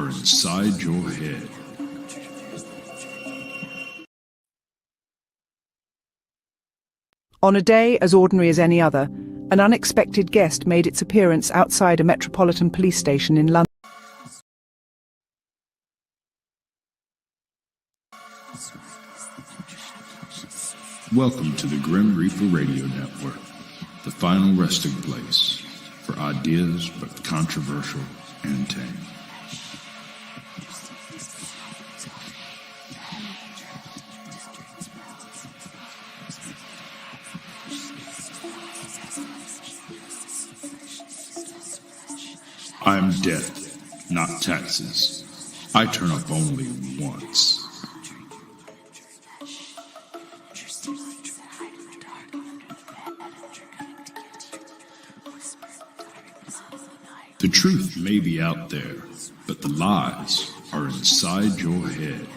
inside your head. On a day as ordinary as any other, an unexpected guest made its appearance outside a Metropolitan Police station in London. Welcome to the Grim Reaper Radio Network, the final resting place for ideas both controversial and tame. I'm death, not taxes. I turn up only once. The truth may be out there, but the lies are inside your head.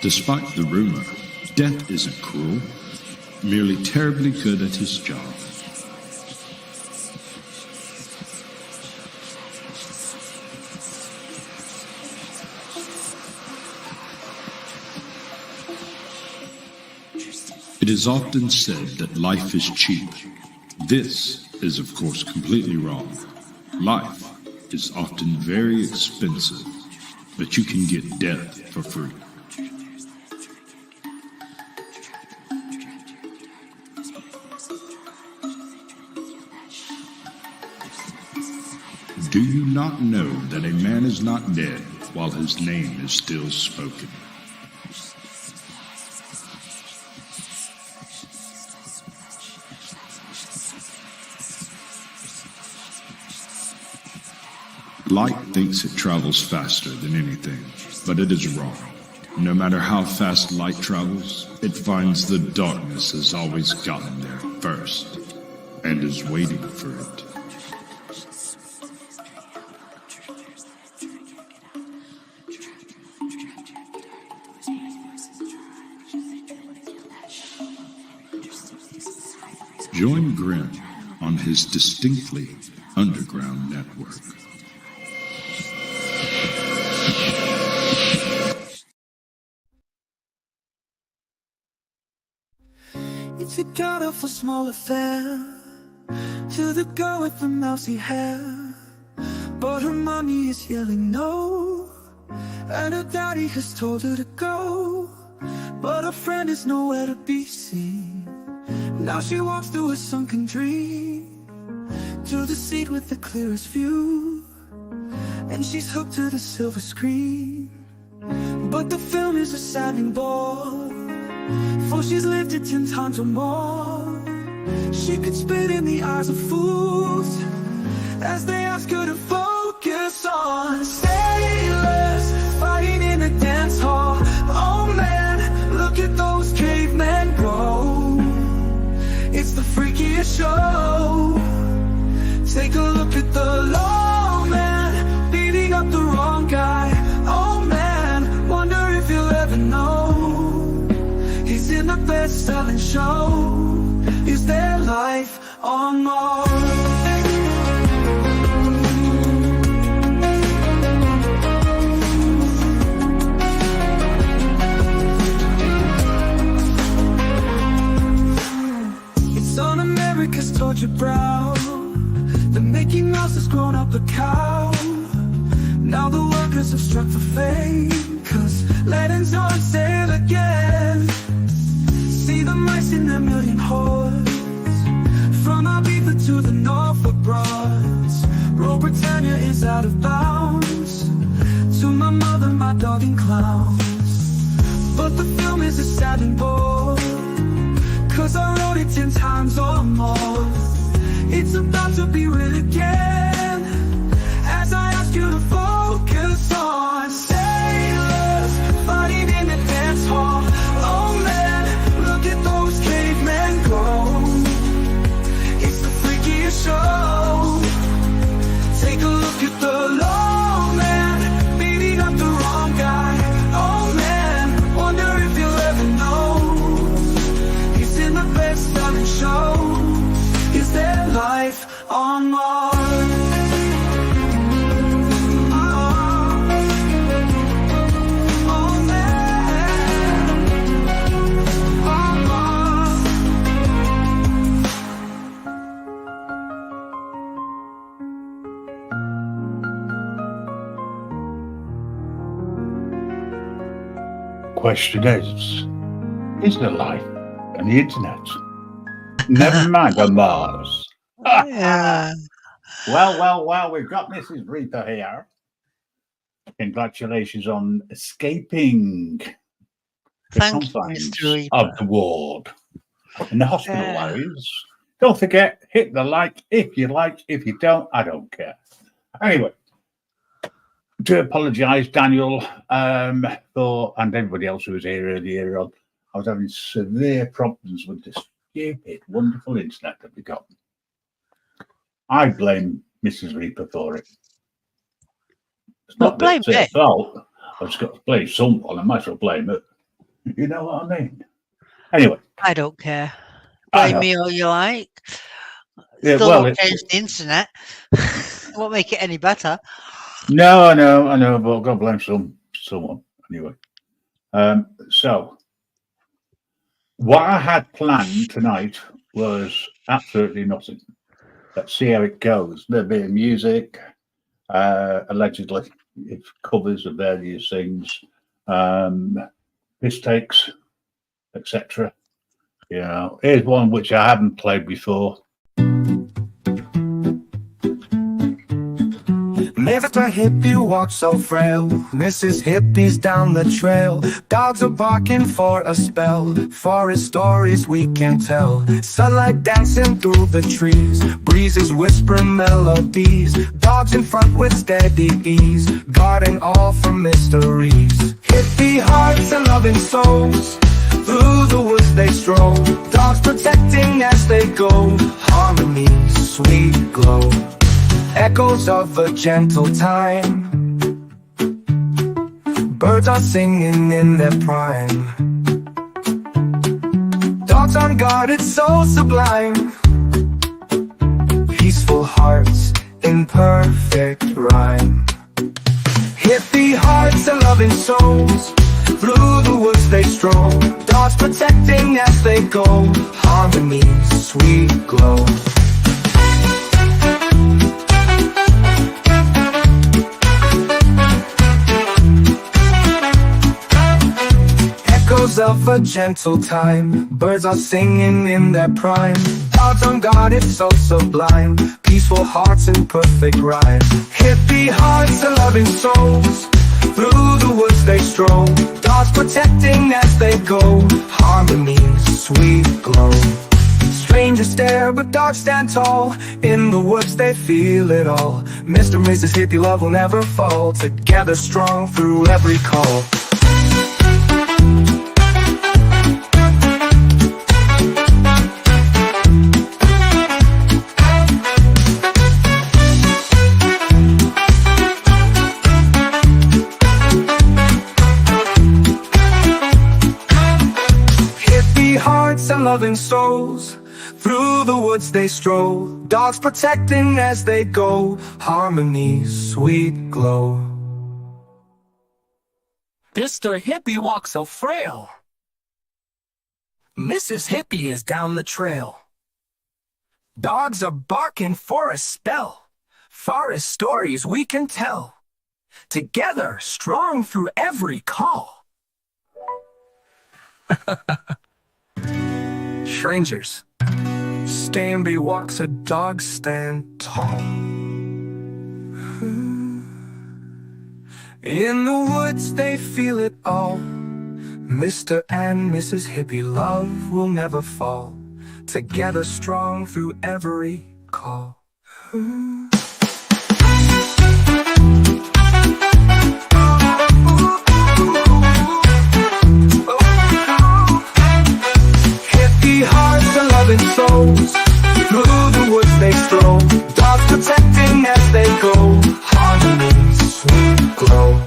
Despite the rumor, Death isn't cruel, merely terribly good at his job. It is often said that life is cheap. This is, of course, completely wrong. Life is often very expensive, but you can get death for free. Do you not know that a man is not dead while his name is still spoken? Light thinks it travels faster than anything, but it is wrong. No matter how fast light travels, it finds the darkness has always gotten there first, and is waiting for it. Join Grim on his distinctly underground network. It's a god of a small affair to the girl with the mousy hair, but her mommy is yelling no, and her daddy has told her to go, but her friend is nowhere to be seen. Now she walks through a sunken dream to the seat with the clearest view, and she's hooked to the silver screen. But the film is a saddening bore, for she's lived it 10 times or more. She could spit in the eyes of fools as they ask her to focus on sailors fighting in a dance hall. Oh man, look at those cavemen go. It's the freakiest show. Take a look at the low man beating up the wrong guy. Oh man, wonder if you'll ever know he's in the best-selling show. Is there life on Mars? It's on America's tortured brow. The Mickey Mouse has grown up a cow. Now the workers have struck for fame, 'cause Lennon's on sale again. See the mice in their million hordes, from Ibiza to the Norfolk Broads. Royal Britannia is out of bounds. To my mother, my dog and clowns. But the film is a sad and bore, 'cause I wrote it 10 times or more. It's about to be real again, as I ask you to focus on sailors fighting in a dance hall. Oh man, look at those cavemen go. It's the freakiest show. Take a look at the low man beating up the wrong guy. Oh man, wonder if you'll ever know on Mars. On there, on Mars. Question is there life on the internet? Never mind on Mars. Yeah. Well, we've got Mrs. Reaper here. Congratulations on escaping the Thank you, confines Mr. Reaper. of the ward and the hospital Yeah. areas. Don't forget, hit the like if you like. If you don't, I don't care. Anyway, to apologise, Daniel, for and everybody else who was here earlier on. I was having severe problems with this stupid, wonderful internet that we got. I blame Mrs. Reaper for it. It's Well, not blame that it's her me. fault. I've just got to blame someone. I might as well blame it. You know what I mean? Anyway, I don't care. I Blame know. me all you like. Yeah, Still well, don't it's- change the internet. Won't make it any better. no, I know, but I've got to blame someone anyway. So, what I had planned tonight was absolutely nothing. Let's see how it goes. There'll be music, allegedly, it's covers of various things, piss takes, etc. You know, here's one which I haven't played before. Mr. Hippie walks so frail, Mrs. Hippie's down the trail. Dogs are barking for a spell, forest stories we can tell. Sunlight dancing through the trees, breezes whispering melodies. Dogs in front with steady ease, guarding all from mysteries. Hippie hearts and loving souls, through the woods they stroll. Dogs protecting as they go, harmony, sweet glow. Echoes of a gentle time, birds are singing in their prime. Dogs on guard, it's so sublime. Peaceful hearts in perfect rhyme. Hippie hearts and loving souls, through the woods they stroll. Dogs protecting as they go, harmony, sweet glow. Echoes of a gentle time, birds are singing in their prime. Dogs on guard, it's so sublime. Peaceful hearts in perfect rhyme. Hippie hearts and loving souls, through the woods they stroll. Dogs protecting as they go, harmony, sweet glow. Strangers stare, but dogs stand tall. In the woods they feel it all. Mr. and Mrs. Hippie love will never fall. Together strong through every call. Hippie hearts and loving souls, through the woods they stroll. Dogs protecting as they go, harmony, sweet glow. Mr. Hippie walks so frail, Mrs. Hippie is down the trail. Dogs are barking for a spell, forest stories we can tell. Together, strong through every call. Strangers, Stanby walks, a dog stand tall. In the woods they feel it all. Mr. and Mrs. Hippie love will never fall. Together strong through every call. Hippie hearts and loving souls, through the woods they stroll. Dogs protecting as they go, harmony, sweet glow.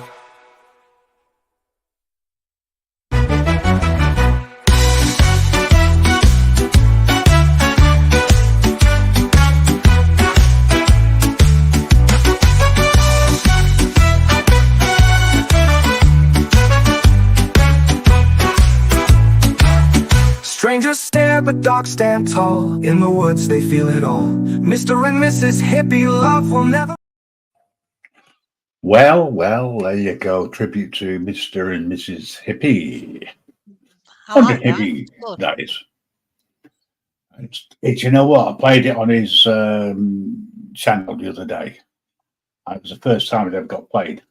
Strangers stare, but dogs stand tall. In the woods, they feel it all. Mr. and Mrs. Hippie, love will never. Well, there you go. Tribute to Mr. and Mrs. Hippie. I like that. Hippie, Good. that is. It's, you know what? I played it on his channel the other day. It was the first time it ever got played.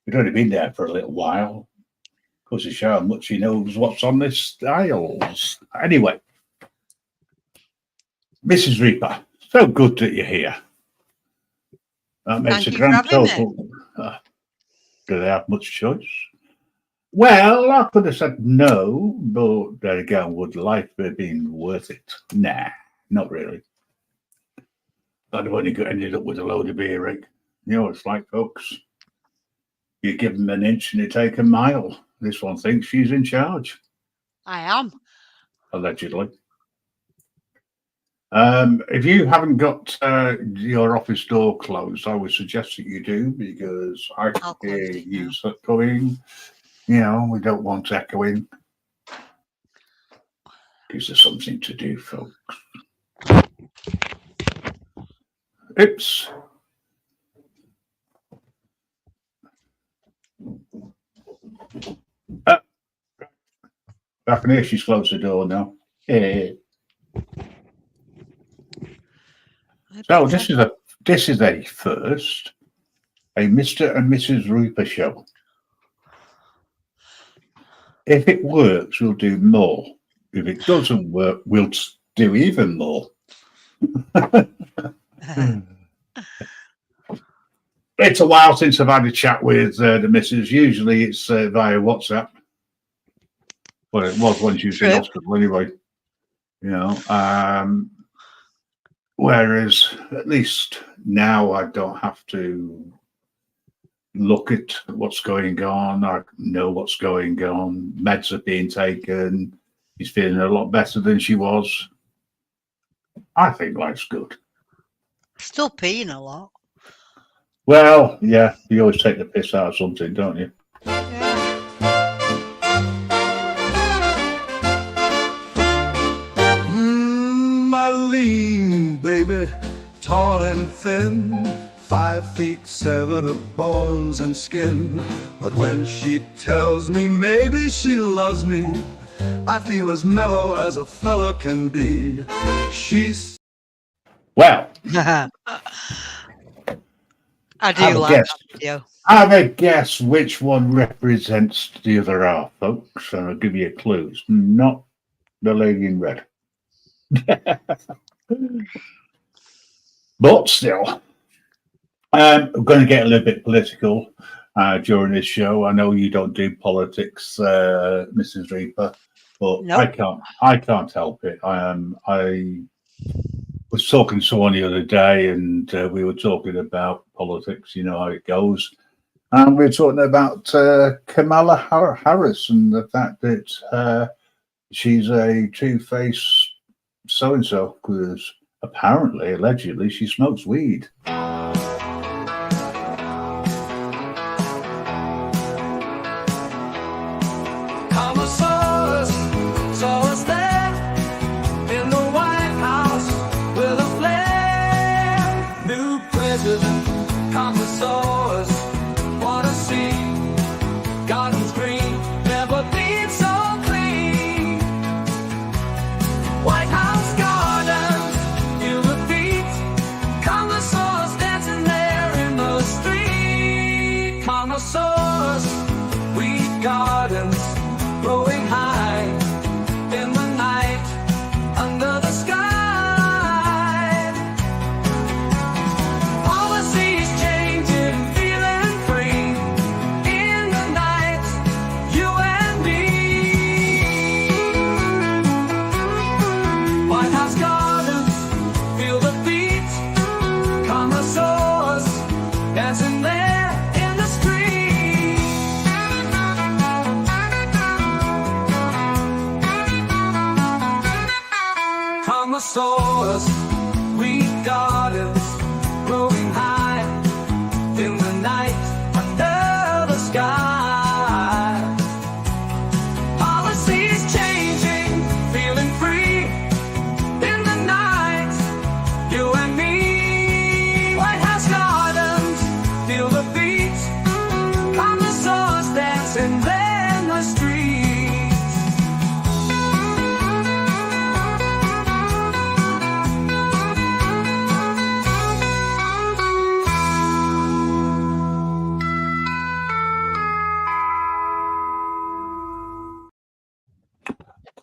He'd already been there for a little while. Goes to show how much he knows what's on this dials. Anyway, Mrs. Reaper, so good that you're here. That makes Thank a you grand for having me. total. Do they have much choice? Well, I could have said no, but there again, would life have been worth it? Nah, not really. I'd have only ended up with a load of beer, Rick. You know what it's like, folks. You give them an inch and they take a mile. This one thinks she's in charge, I am. allegedly. If you haven't got your office door closed, I would suggest that you do, because I can I'll close hear it you now. echoing. You know, we don't want echoing. Gives us something to do, folks. Oops. I can hear she's closed the door now. Yeah. So this is a first, a Mr. and Mrs. Reaper show. If it works, we'll do more. If it doesn't work, we'll do even more. It's a while since I've had a chat with the missus. Usually it's via WhatsApp. Well, it was when she was in True. hospital anyway. You know, whereas at least now I don't have to look at what's going on. I know what's going on. Meds are being taken. She's feeling a lot better than she was. I think life's good. Still peeing a lot. Well, yeah, you always take the piss out of something, don't you? My lean baby, tall and thin, 5'7" of bones and skin. But when she tells me maybe she loves me, I feel as mellow as a fella can be. She's Well, I do Have a like guess. that video. have a guess which one represents the other half, folks, and I'll give you a clue. It's not the lady in red. But still, I'm going to get a little bit political during this show. I know you don't do politics, Mrs. Reaper, but Nope. I can't help it. I was talking to someone the other day, and we were talking about politics. You know how it goes. And we were talking about Kamala Harris and the fact that she's a two-faced so-and-so, because apparently, allegedly, she smokes weed. Commissars saw us there in the White House with a flare. New president, commissars wanna see gardens green, never been so clean. White House gardens, you repeat, commissars.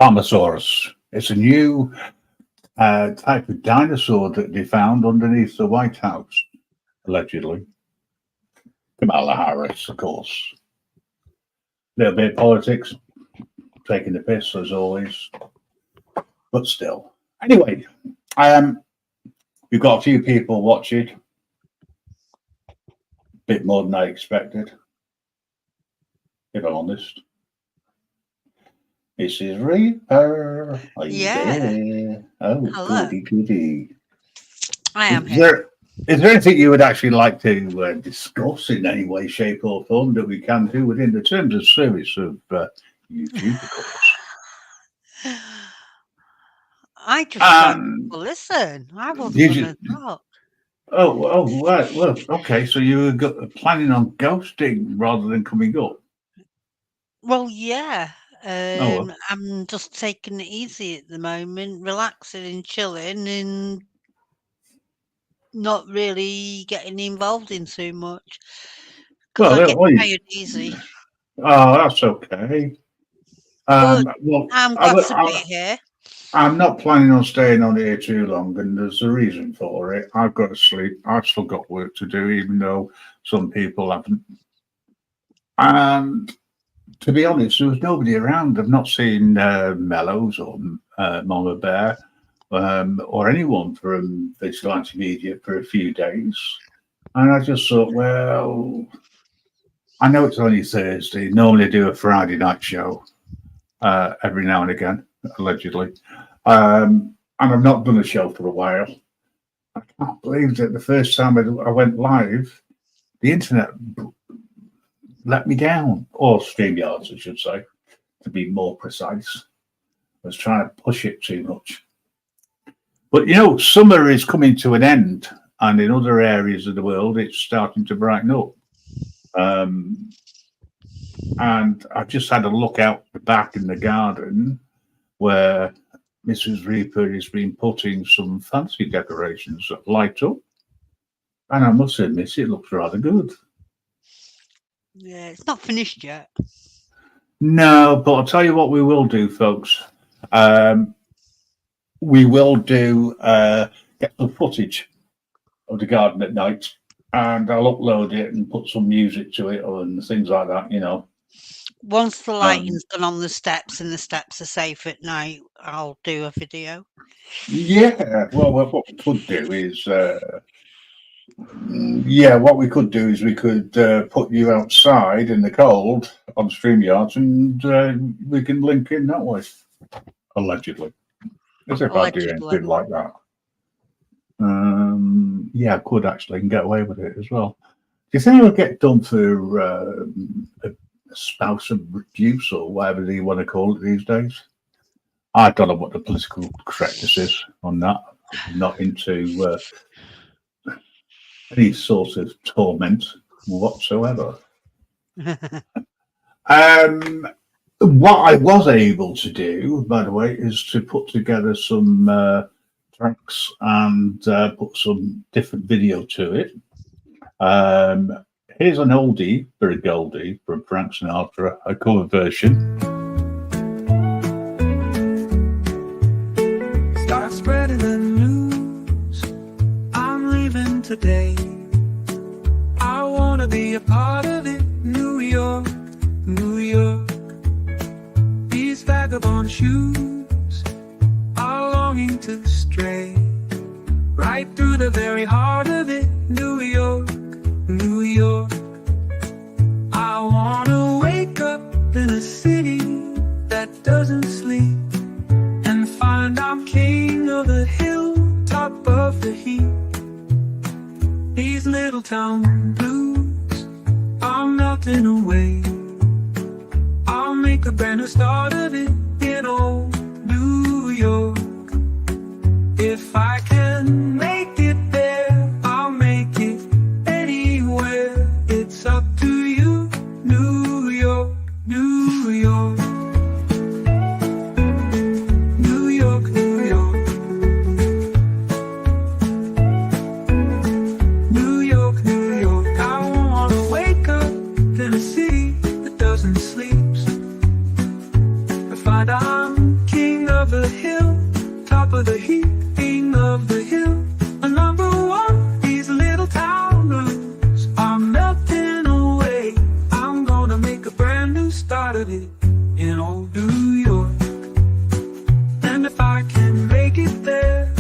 Palmasaurus. It's a new type of dinosaur that they found underneath the White House, allegedly. Kamala Harris, of course. Little bit of politics, taking the piss as always, but still. Anyway, we've got a few people watching. Bit more than I expected, if I'm honest. Mrs. Reaper, are you Yeah. there? Oh, Hello. goody goody. I am Is here. is there anything you would actually like to discuss in any way, shape, or form that we can do within the terms of service of YouTube, of course? I just like Um, to listen. I wasn't did going you- to talk. Oh, right. Well, okay. So you were planning on ghosting rather than coming up. Well, yeah. well. I'm just taking it easy at the moment, relaxing and chilling, and not really getting involved in too much. Because Well, I get well, tired easy. Oh, that's okay. Well, I'm glad to be here. I'm not planning on staying on here too long, and there's a reason for it. I've got to sleep. I've still got work to do, even though some people haven't. And to be honest, there was nobody around. I've not seen Mellows or Mama Bear or anyone from Vigilante Media for a few days. And I just thought, well, I know it's only Thursday. Normally I do a Friday night show every now and again, allegedly. And I've not done a show for a while. I can't believe that the first time I went live, the internet let me down, or StreamYards, I should say, to be more precise. I was trying to push it too much. But, you know, summer is coming to an end, and in other areas of the world, it's starting to brighten up. And I just had a look out the back in the garden where Mrs. Reaper has been putting some fancy decorations that light up. And I must admit, it looks rather good. Yeah, it's not finished yet. No, but I'll tell you what we will do, folks. We will do get some footage of the garden at night, and I'll upload it and put some music to it and things like that, you know. Once the lighting's done on the steps and the steps are safe at night, I'll do a video. Yeah, well, what we could do is, what we could do is we could put you outside in the cold on StreamYards, and we can link in that way, allegedly. As if I do anything like that. I could actually and get away with it as well. Do you think it would get done for a spouse of abuse or whatever you want to call it these days? I don't know what the political correctness is on that. I'm not into any sort of torment whatsoever. What I was able to do, by the way, is to put together some tracks and put some different video to it. Here's an oldie, very goldie, from Frank Sinatra, a cover version. Start spreading the news. I'm leaving today. I want to be a part of it. New York, New York. These vagabond shoes are longing to stray right through the very heart of it. New York, New York. I want to wake up in a city that doesn't sleep and find I'm king of the hill, top of the heap. These little town blues are melting away. I'll make a brand new start of it in old New York. If I can make it there, I'll make it anywhere. It's up to you, New York, New York. New York, New York. New York, New York. I wanna wake up in a city that doesn't sleep. If I for the heating of the hill. A number one, these little town blues are melting away. I'm gonna make a brand new start of it in old New York. And if I can make it there,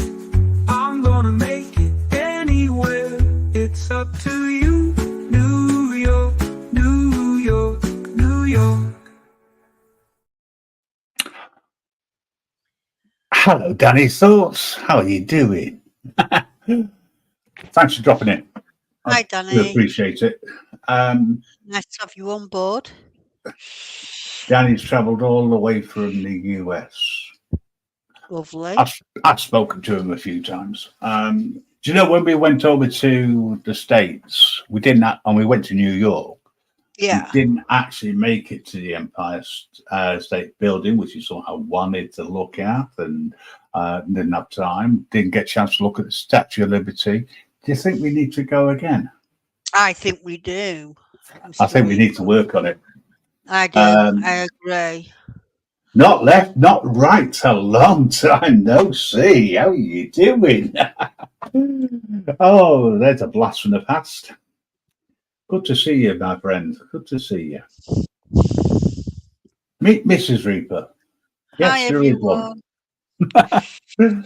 I'm gonna make it anywhere. It's up to you, New York, New York, New York. Hello, Danny Thoughts. How are you doing? Thanks for dropping in. Hi, I do Danny. appreciate it. Nice to have you on board. Danny's travelled all the way from the US. Lovely. I've spoken to him a few times. Do you know when we went over to the States, we didn't, and we went to New York, Yeah. we didn't actually make it to the Empire State Building, which we somehow wanted to look at, and didn't have time, didn't get a chance to look at the Statue of Liberty. Do you think we need to go again? I think we do. I think we need to work on it. I do. I agree. Not left, not right. A long time no see. How are you doing? Oh, there's a blast from the past. Good to see you, my friend. Good to see you. Meet Mrs. Reaper. Yes, Hi, there is one. everyone.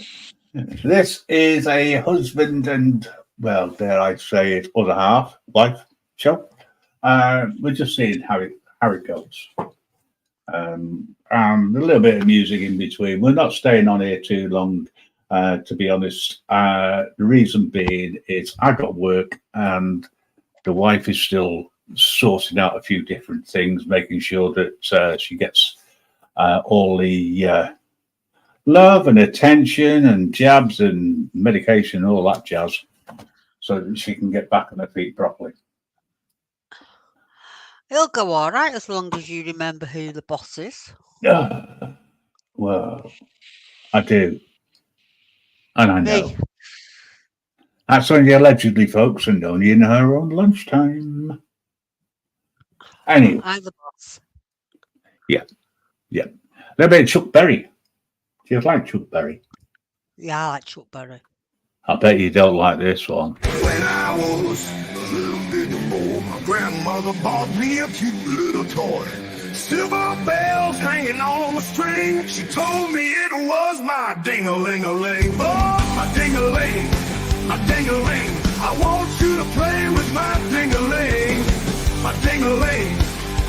This is a husband and, well, dare I say it, other half, wife show. We're just seeing how it goes. And a little bit of music in between. We're not staying on here too long, to be honest. The reason being is I got work and the wife is still sorting out a few different things, making sure that she gets all the love and attention and jabs and medication and all that jazz so that she can get back on her feet properly. It'll go all right as long as you remember who the boss is. Well, I do. And I know. Me. That's only allegedly, folks, and only in her own lunchtime. Anyway, I'm the boss. a little bit of Chuck Berry. Do you like Chuck Berry? Yeah, I like Chuck Berry. I bet you don't like this one. When I was a little bit boy, my grandmother bought me a cute little toy. Silver bells hanging on a string. She told me it was my ding-a-ling-a-ling. Oh, my ding-a-ling, my ding-a-ling. I want you to play with my ding-a-ling. My ding-a-ling,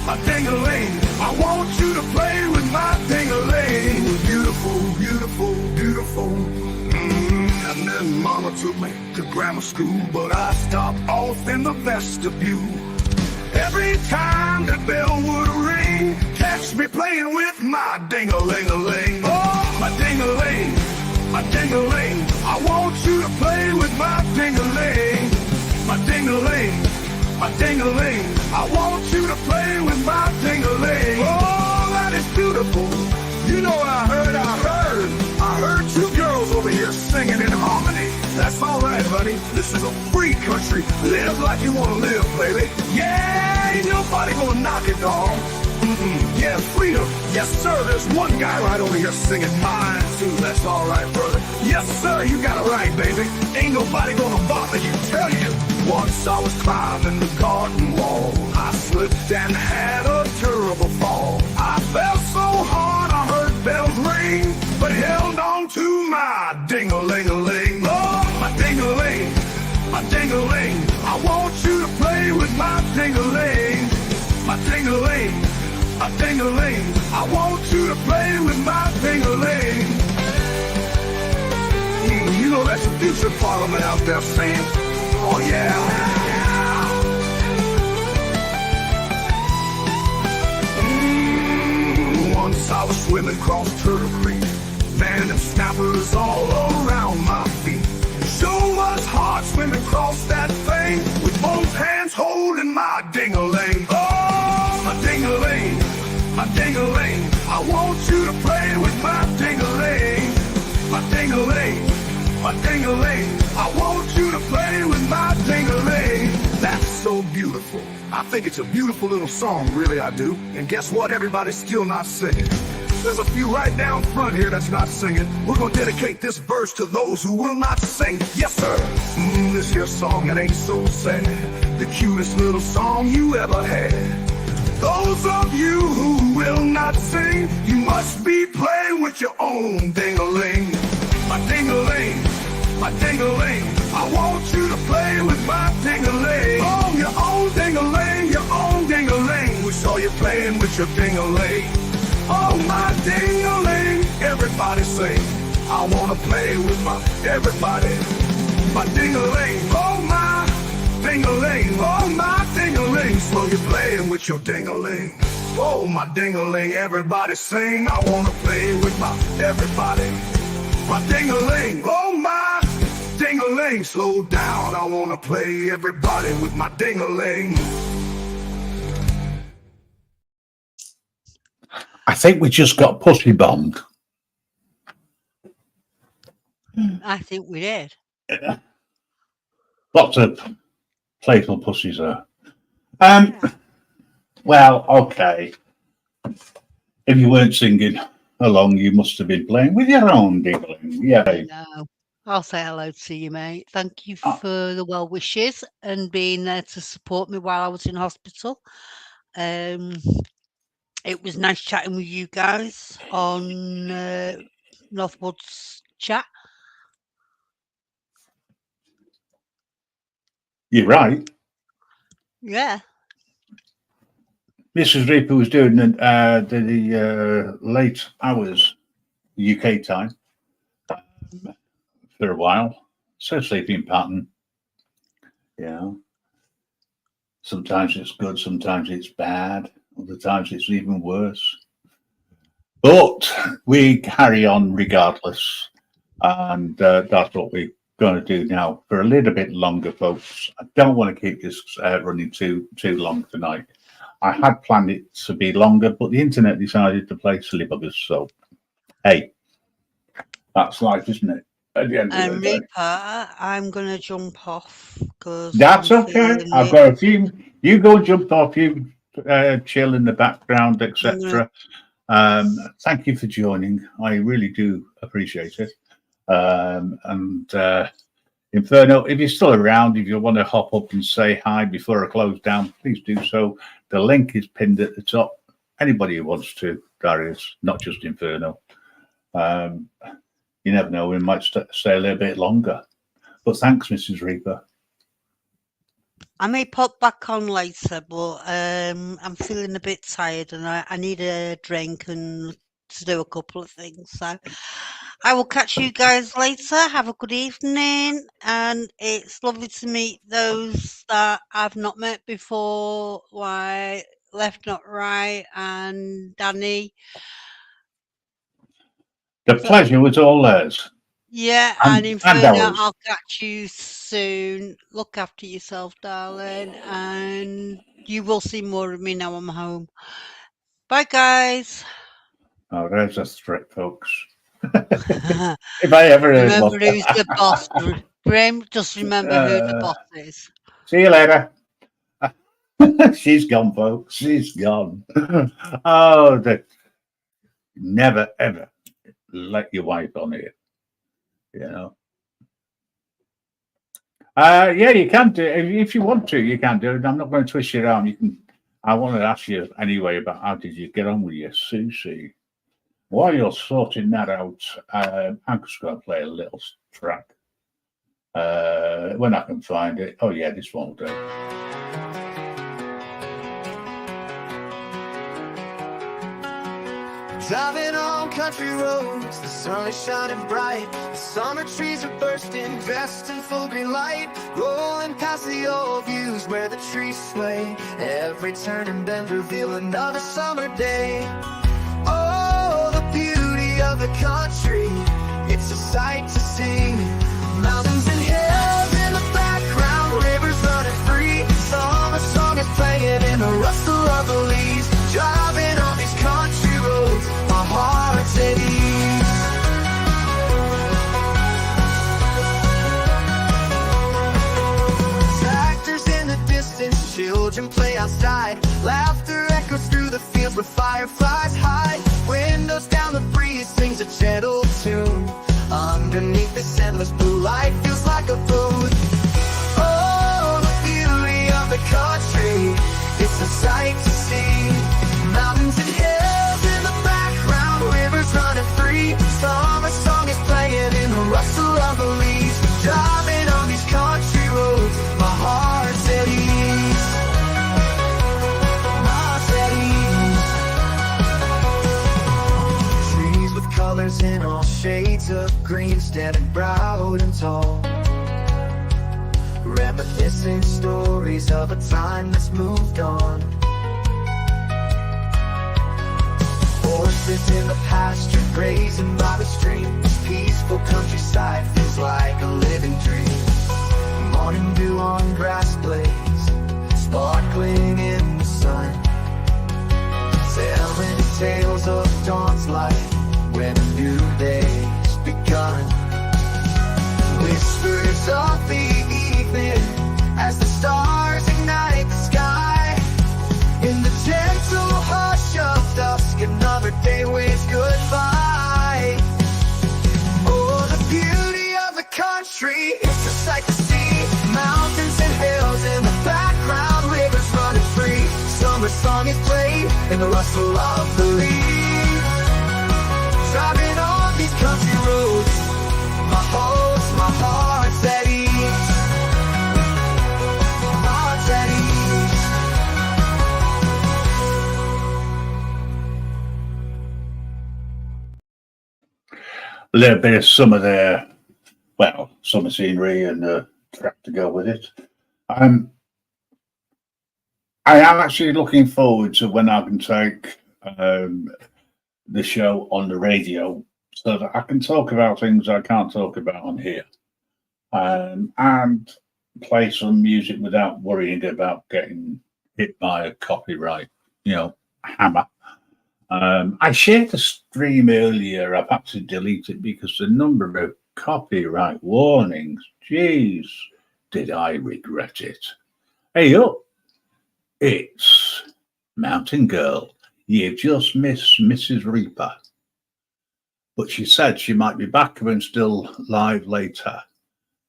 my ding-a-ling. I want you to play with my ding-a-ling. Beautiful, beautiful, beautiful. And then Mama took me to grammar school, but I stopped off in the vestibule. Every time the bell would ring, catch me playing with my ding-a-ling-a-ling. Oh, my ding-a-ling, my ding-a-ling. I want you to play with my ding-a-ling. My ding-a-ling, my ding-a-ling. I want you to play with my ding-a-ling. Oh, that is beautiful. You know what I heard? I heard two girls over here singing in harmony. That's all right, buddy. This is a free country. Live like you want to live, baby. Yeah, ain't nobody gonna knock it, dog. Yeah, freedom. Yes, sir. There's one guy right over here singing mine, too. That's all right, brother. Yes, sir. You got it right, baby. Ain't nobody gonna bother you. Tell you. Once I was climbing the garden wall. I slipped and had a terrible fall. I fell so hard I heard bells ring, but held on to my ding-a-ling-a-ling. Oh, my ding-a-ling, my ding-a-ling. I want you to play with my ding-a-ling. My ding-a-ling, my ding-a-ling. I want you to play with my ding-a-ling. You know that's the future parliament out there saying, oh yeah. Once I was swimming across Turtle Creek, man, them snappers all around my feet. Sure was hard swimming across that thing with both hands holding my ding-a-ling. Oh, my ding-a-ling, my ding-a-ling. I want you to play with my ding-a-ling. My ding-a-ling, my ding-a-ling. I want you to play with my ding-a-ling. That's so beautiful. I think it's a beautiful little song, really I do. And guess what? Everybody's still not singing. There's a few right down front here that's not singing. We're gonna dedicate this verse to those who will not sing. Yes, sir. This here song, it ain't so sad. The cutest little song you ever had. Those of you who will not sing, you must be playing with your own ding-a-ling. My ding-a-ling, my ding-a-ling. I want you to play with my ding-a-ling. Oh, your own ding-a-ling, your own ding-a-ling. We saw you playing with your ding-a-ling. Oh, my ding-a-ling. Everybody sing. I wanna play with my, everybody. My ding-a-ling, oh my ding-a-ling, oh my ding-a-ling. So you're playing with your ding-a-ling. Oh, my ding-a-ling, everybody sing. I wanna play with my, everybody. My ding-a-ling, oh my ding-a-ling. Slow down, I wanna play everybody with my ding-a-ling. I think we just got pussy bombed. I think we did. Lots of playful pussies there. Well, okay. If you weren't singing along, you must have been playing with your own ding-a-ling. Yeah. No, I'll say hello to you, mate. Thank you for the well wishes and being there to support me while I was in hospital. It was nice chatting with you guys on Northwoods chat. You're right. Yeah. Mrs. Reaper was doing the late hours UK time for a while. So sleeping pattern. Yeah. Sometimes it's good, sometimes it's bad, other times it's even worse. But we carry on regardless. And that's what we're going to do now for a little bit longer, folks. I don't want to keep this running too long tonight. I had planned it to be longer, but the internet decided to play silly buggers. So, hey, that's life, isn't it? At the end of the day. Reaper, I'm going to jump off because That's okay. I've got a few. You go and jump off. You chill in the background, etc. Thank you for joining. I really do appreciate it. Inferno, if you're still around, if you want to hop up and say hi before I close down, please do so. The link is pinned at the top. Anybody who wants to, Darius, not just Inferno. You never know, we might stay a little bit longer. But thanks, Mrs. Reaper. I may pop back on later, but I'm feeling a bit tired and I need a drink and to do a couple of things. So I will catch you guys later. Have a good evening. And it's lovely to meet those that I've not met before, like Left Not Right and Danny. The pleasure was all theirs. Yeah, and Inferno, I'll catch you soon. Look after yourself, darling. And you will see more of me now I'm home. Bye, guys. Oh, there's a threat, folks. If I ever remember who's the boss, Graham. Just remember who the boss is. See you later. She's gone, folks. She's gone. Oh, never ever let your wife on here. You know. Yeah, you can do it. If you want to, you can do it. I'm not going to twist you around. You can. I want to ask you anyway about how did you get on with your Susie. While you're sorting that out, I'm just going to play a little track. When I can find it. Oh, yeah, this one will do. Driving on country roads, the sun is shining bright. The summer trees are bursting, dressed in full green light. Rolling past the old views where the trees sway. Every turn and bend reveal another summer day. Of the country, it's a sight to see. Mountains and hills in the background, rivers running free. Summer song is playing in the rustle of the leaves. Driving on these country roads, my heart's at ease. Tractors in the distance, children play outside. Laughter echoes through the fields where fireflies hide. Windows down, a gentle tune. Underneath this endless blue light feels like a boon. Oh, the beauty of the country, it's a sight to see. Mountains and hills in the background, rivers running free. Summer song is playing in the rustle of the leaves. Driving on these country roads, my heart's at ease. My heart's at ease. Trees with colors in all shades of green, standing proud and tall, reminiscing stories of a time that's moved on. Horses in the pasture grazing by the stream. This peaceful countryside feels like a living dream. Morning dew on grass blades, sparkling in the sun, telling tales of dawn's light when a new day's begun. Whispers of the evening as the stars ignite the sky. In the gentle hush of dusk, another day waves goodbye. Oh, the beauty of the country, it's a sight to see. Mountains and hills in the background, rivers running free. Summer song is played in the rustle of the leaves. Driving on these country roads, my heart's at ease. My heart's at ease. A little bit of summer there. Well, summer scenery and a track to go with it. I am actually looking forward to when I can take the show on the radio so that I can talk about things I can't talk about on here, and play some music without worrying about getting hit by a copyright, hammer. I shared the stream earlier. I've had to delete it because the number of copyright warnings, geez, did I regret it. Hey up, it's Mountain Girl. You've just missed Mrs. Reaper. But she said she might be back and still live later.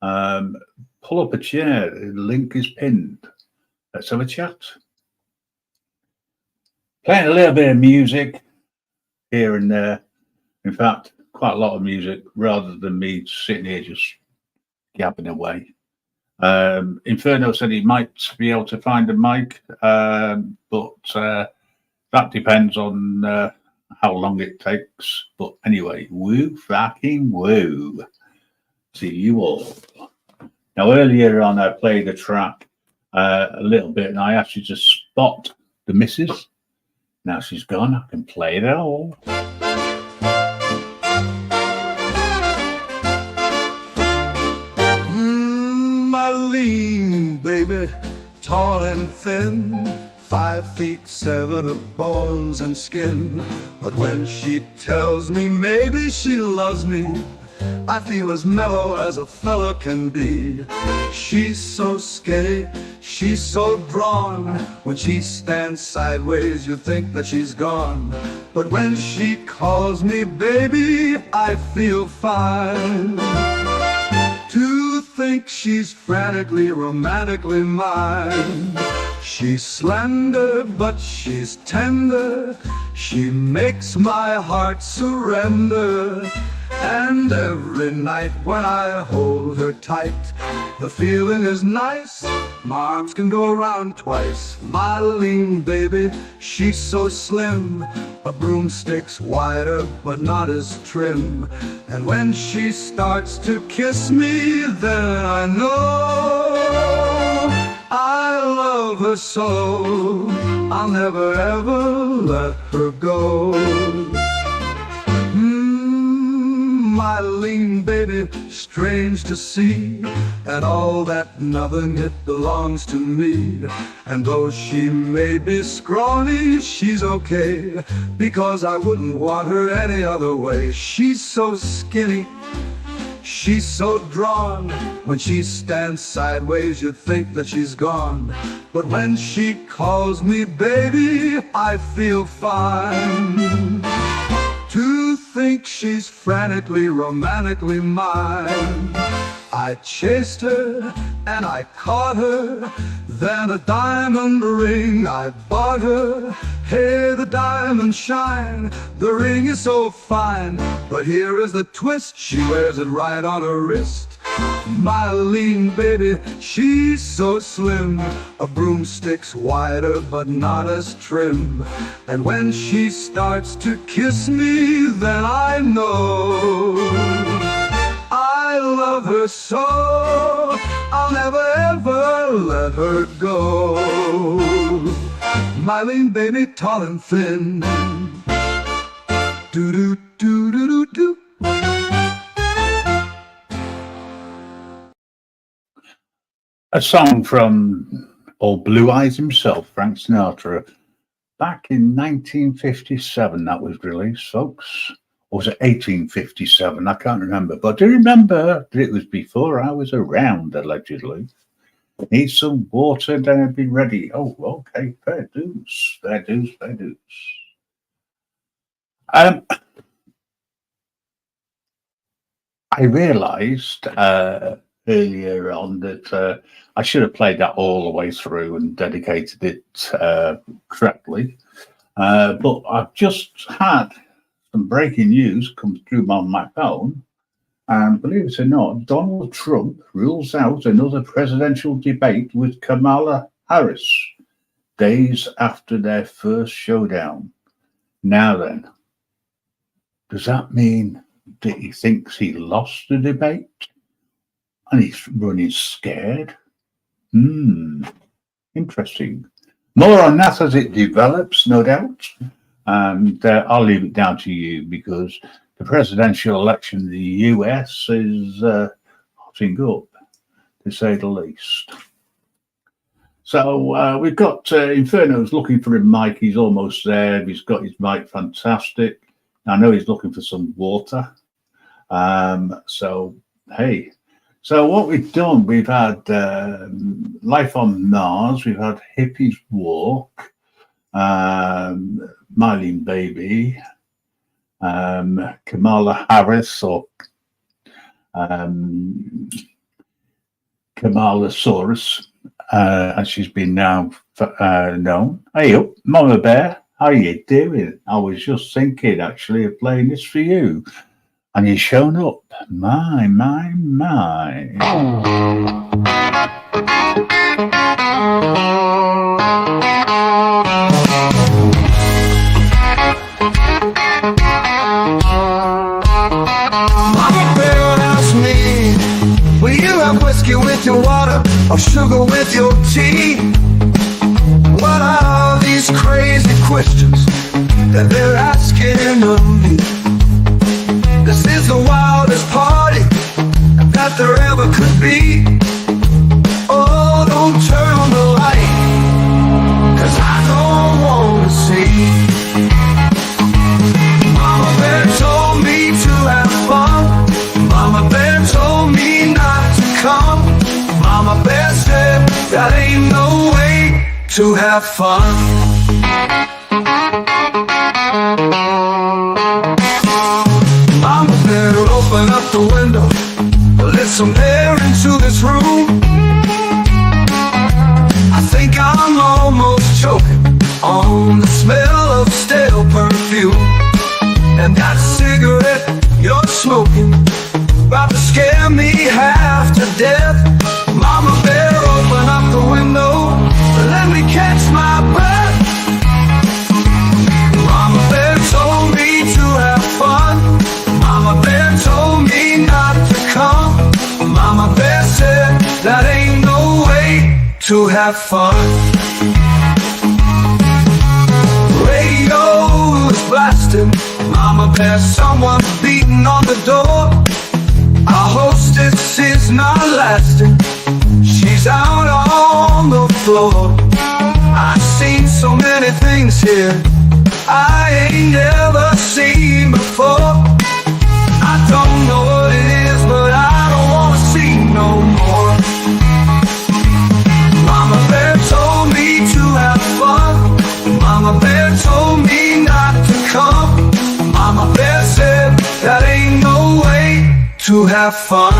Pull up a chair. The link is pinned. Let's have a chat. Playing a little bit of music here and there. In fact, quite a lot of music rather than me sitting here just gabbing away. Inferno said he might be able to find a mic, but that depends on how long it takes. But anyway, woo fucking woo to you all. Now, earlier on, I played a track a little bit, and I asked you to spot the missus. Now she's gone. I can play it all. Marlene, baby, tall and thin, 5'7" of bones and skin. But when she tells me maybe she loves me, I feel as mellow as a fella can be. She's so skinny, she's so drawn. When she stands sideways, you think that she's gone. But when she calls me baby, I feel fine. To think she's frantically, romantically mine. She's slender, but she's tender. She makes my heart surrender. And every night when I hold her tight, the feeling is nice. My arms can go around twice. Marlene, baby, she's so slim. A broomstick's wider, but not as trim. And when she starts to kiss me, then I know I love her so. I'll never ever let her go. Marlene, baby, strange to see, and all that nothing, it belongs to me. And though she may be scrawny, she's okay, because I wouldn't want her any other way. She's so skinny, she's so drawn. When she stands sideways, you think that she's gone. But when she calls me baby, I feel fine. To think she's frantically, romantically mine. I chased her and I caught her, then a diamond ring I bought her. Hey, the diamonds shine, the ring is so fine, but here is the twist, she wears it right on her wrist. My lean baby, she's so slim, a broomstick's wider but not as trim. And when she starts to kiss me, then I know I love her so, I'll never ever let her go. My lean baby, tall and thin, do-do-do-do-do-do. A song from old Blue Eyes himself, Frank Sinatra, back in 1957 that was released, folks. Or was it 1857? I can't remember. But I do remember that it was before I was around, allegedly. Need some water, then I'd be ready. Oh, okay, fair dues, fair dues, fair dues. I realised earlier on that I should have played that all the way through and dedicated it correctly. But I've just had some breaking news come through on my phone. And believe it or not, Donald Trump rules out another presidential debate with Kamala Harris days after their first showdown. Now then, does that mean that he thinks he lost the debate? And he's running scared? Interesting. More on that as it develops, no doubt. And I'll leave it down to you, because the presidential election in the US is hotting up, to say the least. So we've got Inferno's looking for a mic. He's almost there. He's got his mic, fantastic. I know he's looking for some water. So, hey. So what we've done, we've had Life on Mars, we've had Hippies Walk, Mylene Baby, Kamala Harris, or Kamalasaurus, as she's been now known. Hey up, Mama Bear, how you doing? I was just thinking actually of playing this for you, and you've shown up. My. Will you have whiskey with your water or sugar with your tea? What are these crazy questions that they're asking of me? This is the wildest party that there ever could be. Oh, don't turn on the light, 'cause I don't wanna see. Mama Bear told me to have fun. Mama Bear told me not to come. Mama Bear said that ain't no way to have fun. Mama Bear, open up the window, let some air into this room. I think I'm almost choking on the smell of stale perfume. And that cigarette you're smoking about to scare me half to death. Mama Bear, open up the window, let me catch my breath. Mama Bear told me to have fun. Mama Bear told me not to come. Mama Bear said that ain't no way to have fun. Radio is blasting. Mama Bear, someone's beating on the door. Our hostess is not lasting. She's out on the floor. I've seen so many things here I ain't never seen before. I don't know what it is, but I don't wanna see no more. Mama Bear told me to have fun. Mama Bear told me not to come. Mama Bear said to have fun.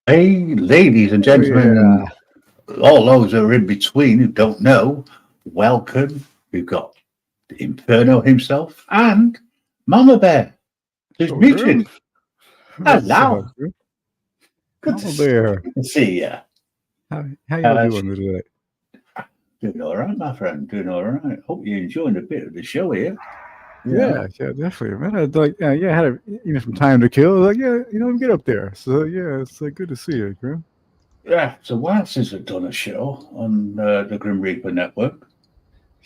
Hey, ladies and gentlemen, and all those who are in between who don't know, welcome. We've got Inferno himself and Mama Bear. Who's muted. Hello. Good Hello there. to see you. How y'all doing today? Doing all right, my friend. Doing all right. Hope you're enjoying a bit of the show here. Yeah, definitely, man. I had some time to kill. Like, get up there. So yeah, it's good to see you, Grim. Yeah, it's a while since I've done a show on the Grim Reaper Network.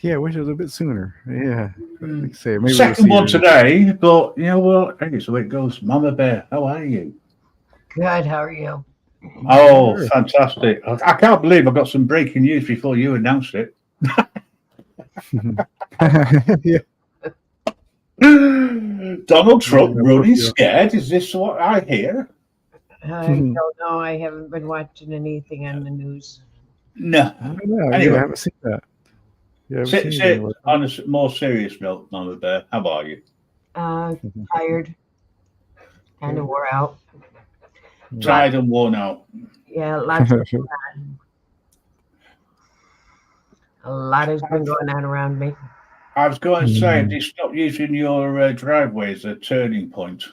Yeah, I wish it was a bit sooner. Yeah, like I say, maybe we'll Second see one you. today, but well, hey, so it goes. Mama Bear, how are you? Good. How are you? Oh, Sure. fantastic. I can't believe I got some breaking news before you announced it. Yeah. Donald Trump Yeah, running yeah. scared. Is this what I hear? I don't know. I haven't been watching anything on the news. No. I don't know. Anyway. Yeah, I haven't seen that. Yeah, I haven't seen Sit anything like that. on a more serious note, Mama Bear. How are you? Tired. Kind of wore out. Tired and worn out. Yeah, lots of, a lot has been going on around me. I was going to say, have you stopped using your driveway as a turning point?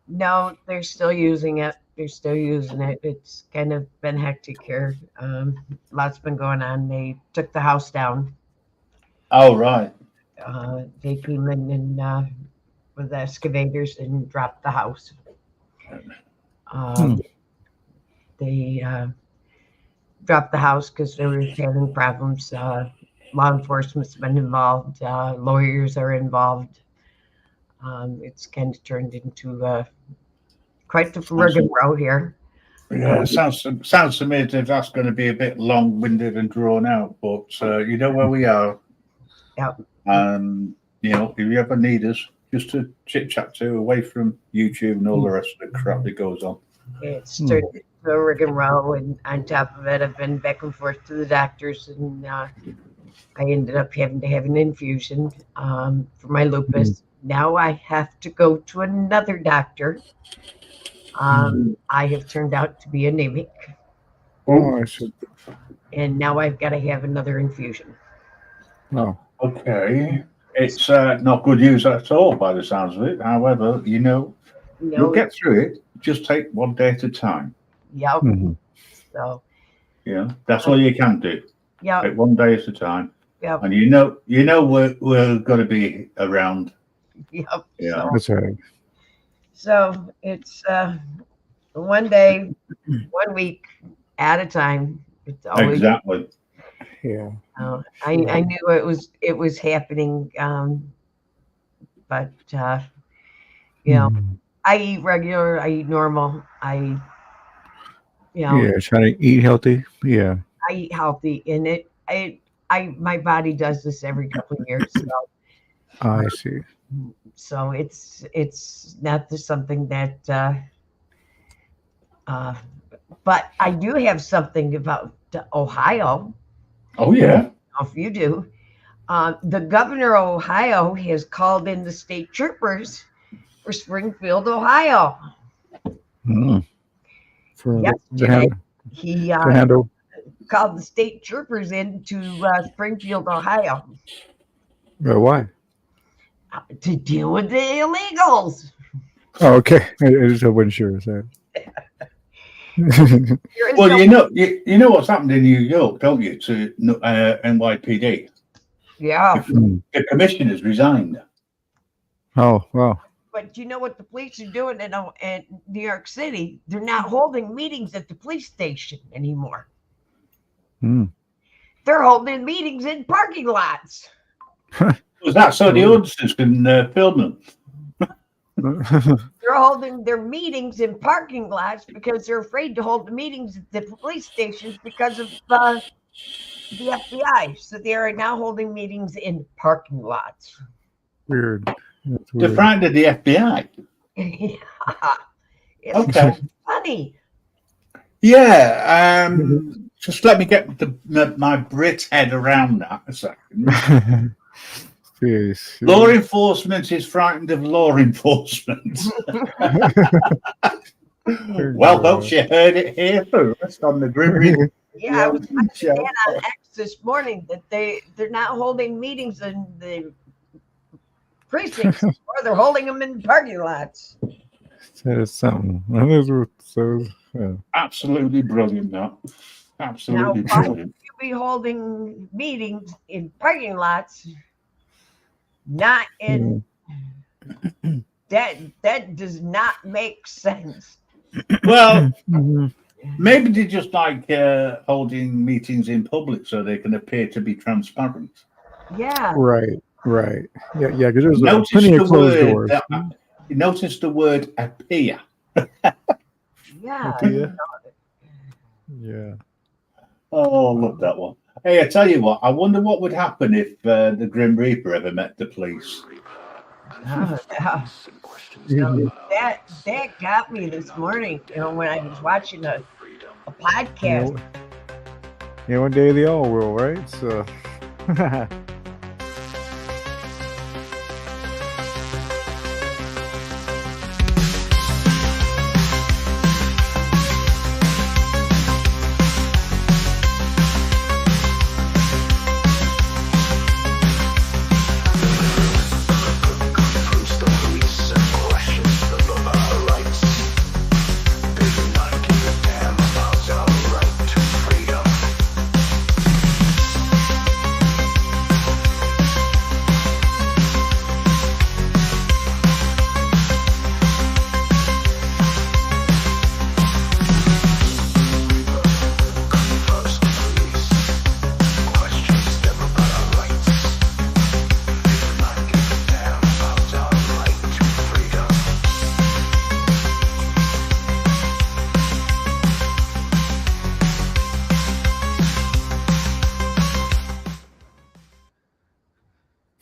No, they're still using it. They're still using it. It's kind of been hectic here. Lots been going on. They took the house down. Oh, right. They came in and with excavators and dropped the house. They dropped the house because they were having problems. Law enforcement's been involved. Lawyers are involved. It's kind of turned into quite the rigmarole here. Yeah, it sounds to me as if that's going to be a bit long-winded and drawn out, but you know where we are. Yep. And if you ever need us, just to chit-chat to away from YouTube and all the rest of the crap that goes on. It's turned into a rigmarole, and on top of it, I've been back and forth to the doctors, and I ended up having to have an infusion for my lupus. Now I have to go to another doctor. I have turned out to be anemic, Oh, I should. and now I've got to have another infusion. Oh, Okay. It's not good news at all by the sounds of it. However, you'll get through it. Just take one day at a time. Yep. mhm. So, That's all you can do. yep. Take one day at a time. Yep. And we're going to be around. Yep. Yeah. That's right. So it's one day, 1 week at a time. It's always. Exactly. Yeah. I knew it was happening, but I eat regular, I eat normal, I Trying to eat healthy. Yeah. I eat healthy, and my body does this every couple of years, I see. so it's not just something that. But I do have something about Ohio. Oh, yeah. If you do, the governor of Ohio has called in the state troopers for Springfield, Ohio. For Yesterday, he to handle. called the state troopers into Springfield, Ohio, Why? to deal with the illegals. Oh, okay. I just wasn't sure. So. There is Well, no- you know what's happened in New York, don't you, to NYPD? yeah, The commissioners resigned. Oh, wow. but you know what the police are doing in New York City? They're not holding meetings at the police station anymore. Hmm. They're holding meetings in parking lots. Was that so the auditors can film them? They're holding their meetings in parking lots because they're afraid to hold the meetings at the police stations because of the FBI. So they are now holding meetings in parking lots. Weird. That's They're weird. frightened of the FBI. It's Okay. funny. Yeah. Just let me get my Brit head around that a second. Yes. Law enforcement is frightened of law enforcement. Well, folks, you heard it here first on the Grim Reaper. Yeah, I was watching show. that on X this morning that they're not holding meetings in the precincts, or they're holding them in parking lots. That is something. That is what- so. Absolutely brilliant, that. Absolutely Now, why brilliant. you be holding meetings in parking lots, not in that does not make sense. Well, Mhm. maybe they just like holding meetings in public so they can appear to be transparent. Yeah, Right. Right. Yeah. Yeah. Because there's Notice plenty the of closed word. doors. Notice the word appear. yeah. Yeah. Yeah. Oh, love that one. Hey, I tell you what, I wonder what would happen if the Grim Reaper ever met the police. Yeah. Mhm. That got me this morning. You know, when I was watching a podcast. Yeah, one day they all will, right? So.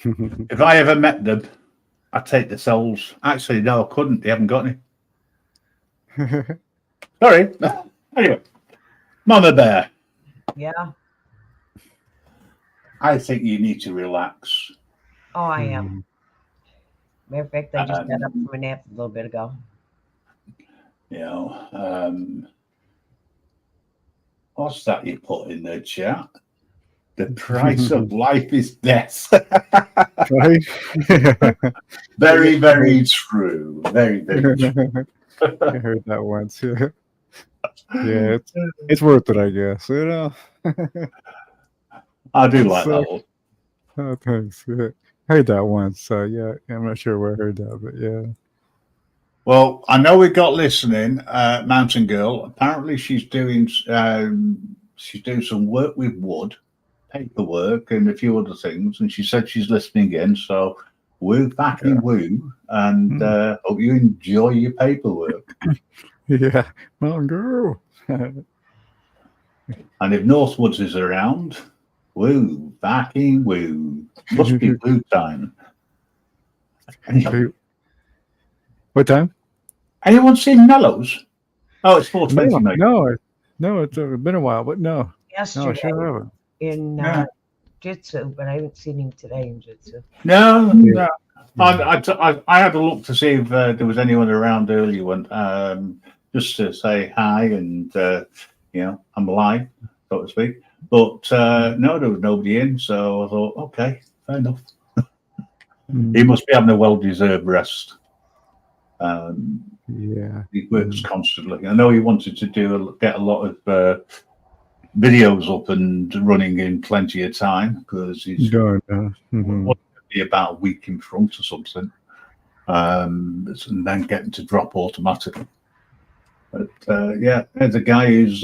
If I ever met them, I'd take the souls. Actually, no, I couldn't. They haven't got any. Sorry. Anyway, Mama Bear, Yeah. I think you need to relax. Oh, I am. Matter of fact, I just got up Um, from a nap a little bit ago. You know, what's that you put in the chat? The price of life is death. Right? Very, very true. Very, very true. I heard that once. Yeah, yeah, it's worth it, I guess. You know. I do like So- that one. Oh, thanks. Yeah. I heard that once. Yeah, I'm not sure where I heard that, but yeah. Well, I know we got listening, Mountain Girl. Apparently, she's doing some work with wood, paperwork, and a few other things. And she said she's listening in. So, woo, back in woo, and hope you enjoy your paperwork. Yeah, Mountain Girl. And if Northwoods is around, woo, back in woo. Must be woo time. What time? Anyone seen Mellows? Oh, it's 4:20, mate. No, it's been a while, but no, I Yesterday sure haven't. in Yeah. Jitsu, but I haven't seen him today in Jitsu. No, Yeah. no. I had a look to see if there was anyone around earlier, when, just to say hi and I'm alive, so to speak. But no, there was nobody in, so I thought, okay, fair enough. He must be having a well-deserved rest. Yeah. He works constantly. I know he wanted to get a lot of videos up and running in plenty of time because he's Done. be about a week in front or something, and then getting to drop automatically. But yeah, there's a guy who's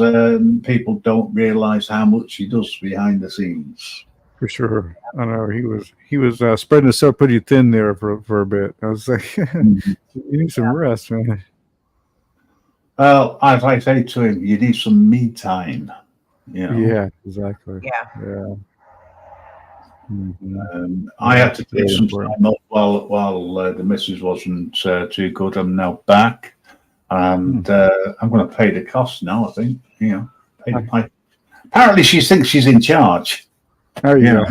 people don't realise how much he does behind the scenes. For sure. I know he was spreading himself pretty thin there for a bit. I was like, you need some rest, man. Well, as I say to him, you need some me time. You know? Yeah, exactly. Yeah. Yeah. I had to take some Very time off while the missus wasn't too good. I'm now back, and I'm going to pay the cost now. I think, you know, pay the pipe. Apparently, she thinks she's in charge. Oh, yeah.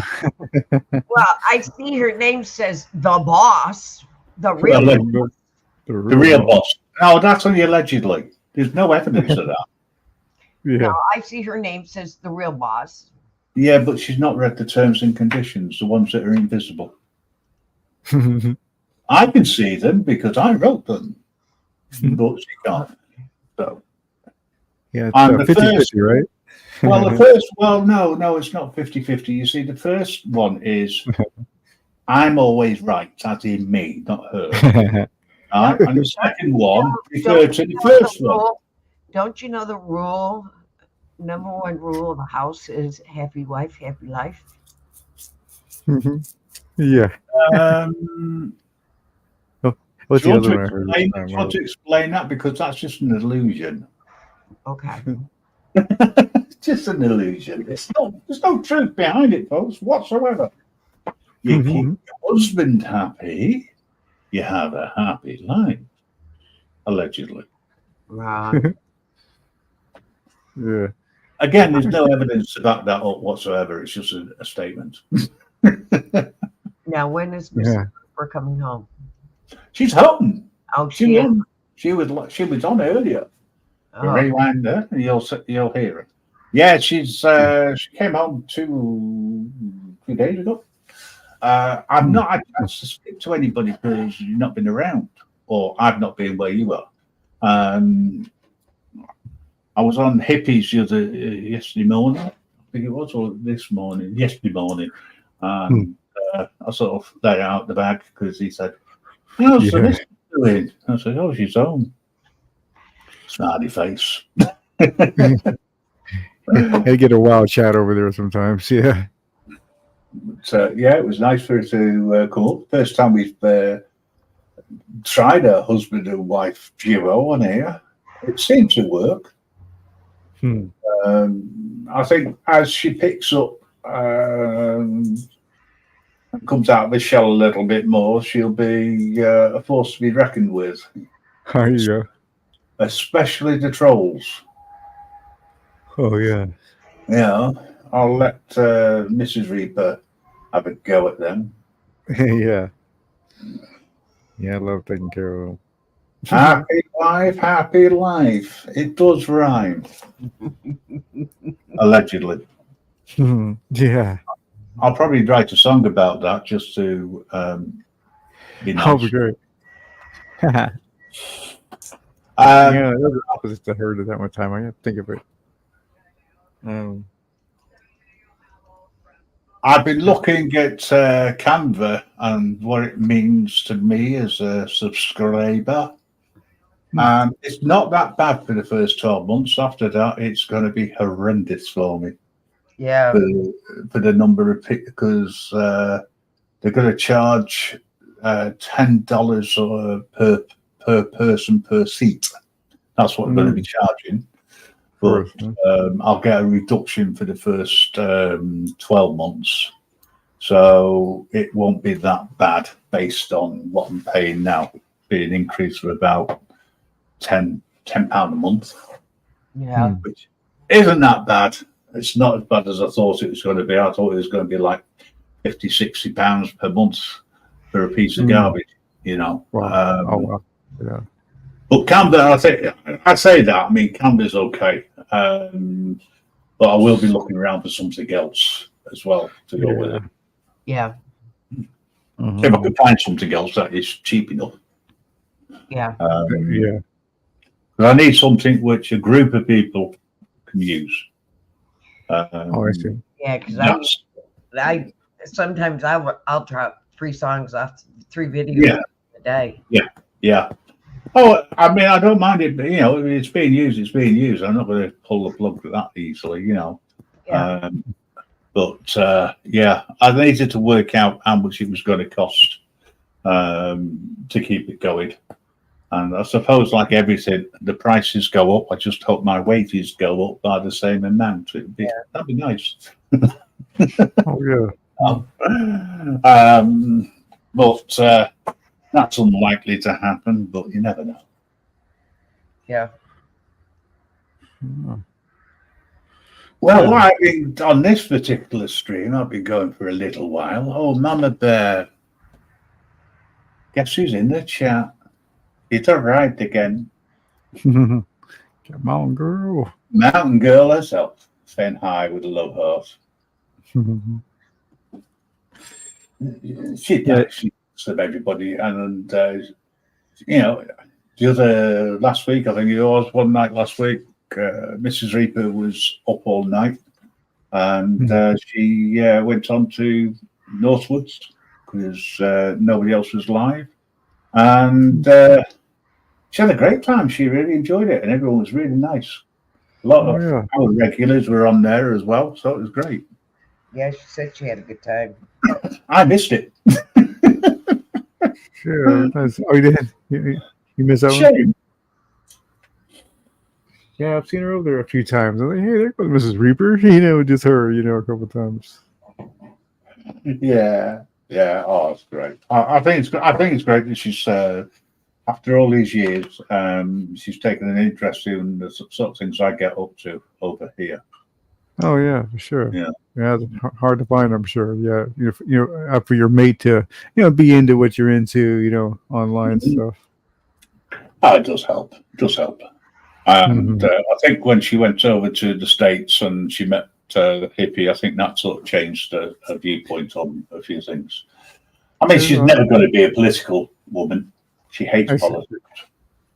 Well, I see her name says the boss, the real. Well, the real boss. No, that's only allegedly. There's no evidence of that. Yeah. No, I see her name says the real boss. Yeah, but she's not read the terms and conditions, the ones that are invisible. I can see them because I wrote them, but she can't. So, Yeah, And it's the 50-50, first- right? well, the first, well, no, it's not 50-50. You see, the first one is I'm always right, as in me, not her. Right? And the second one referred to the first one. Don't you know the rule? Number one rule of the house is happy wife, happy life. Yeah. What's Do the you want other to one I heard? explain, do you want to explain that? Because that's just an illusion. Okay. Just an illusion. There's no truth behind it, folks, whatsoever. You keep your husband happy, you have a happy life. Allegedly. Right. Yeah. Again, there's no evidence to back that up whatsoever. It's just a statement. Now, when is Miss Yeah. Cooper coming home? She's home. Oh, She she is. she was on earlier. Oh, Rewind her, and you'll hear her. Yeah, she came home 2 days ago. I've not had a chance to speak to anybody because you've not been around, or I've not been where you are. I was on Hippies yesterday morning, I think it was, or yesterday morning. I sort of let it out the bag because he said, "How's the missus doing?" I said, "Oh, she's home." Snarly face. They get a wild chat over there sometimes. Yeah. So yeah, it was nice for her to come up. First time we've tried a husband and wife duo on here. It seemed to work. I think as she picks up and comes out of the shell a little bit more, she'll be a force to be reckoned with. There you go. Especially the trolls. Oh, yeah. Yeah, I'll let Mrs. Reaper have a go at them. Yeah. Yeah, I love taking care of them. Happy life, happy life. It does rhyme. Allegedly. Yeah. I'll probably write a song about that just to be nice. That'll be great. Yeah, Um, that was the opposite to her at that one time. I got to think of it. I've been looking at Canva and what it means to me as a subscriber. And it's not that bad for the first 12 months. After that, it's going to be horrendous for me. yeah. For the number of because they're going to charge $10 per person per seat. That's what they're going to be charging. But I'll get a reduction for the first 12 months. So it won't be that bad based on what I'm paying now. Be an increase of about £10 a month. Yeah. Which isn't that bad. It's not as bad as I thought it was going to be. I thought it was going to be like £50-60 per month for a piece of garbage, you know. Wow. Wow. Yeah. But Canva, I say that. I mean, Canva's okay, but I will be looking around for something else as well to go with it. Yeah. If I could find something else that is cheap enough. Yeah. Yeah. But I need something which a group of people can use. I see. Yeah. Because That's- I sometimes I'll drop 3 songs off 3 videos a day. Yeah. Oh, I mean, I don't mind it, but, you know, if it's being used, it's being used. I'm not going to pull the plug that easily, you know. Yeah. Yeah, I needed to work out how much it was going to cost to keep it going. And I suppose, like everything, the prices go up. I just hope my wages go up by the same amount. That'd be nice. Oh, yeah. But that's unlikely to happen, but you never know. Yeah. Oh. Well, I've been on this particular stream, I've been going for a little while. Oh, Mama Bear. Guess who's in the chat? It's arrived again. Come on, girl. Mountain Girl herself, saying hi with a love heart. She of everybody, and you know, the other last week, I think it was one night last week, Mrs. Reaper was up all night, and she went on to Northwoods because nobody else was live, and she had a great time. She really enjoyed it, and everyone was really nice. A lot of our regulars were on there as well, so it was great. Yeah, she said she had a good time. I missed it. Sure. Oh, you did? You missed that one? Shame. Yeah, I've seen her over there a few times. I'm like, hey, there goes Mrs. Reaper. You know, just her, you know, a couple of times. Yeah. Oh, it's great. I think it's great that she's after all these years, she's taken an interest in the sort of things I get up to over here. Oh yeah, for sure. Yeah, it's hard to find. I'm sure. Yeah, for your mate to be into what you're into, online stuff. Oh, it does help. It does help. And I think when she went over to the States and she met Hippie, I think that sort of changed her viewpoint on a few things. I mean, she's never going to be a political woman. She hates politics.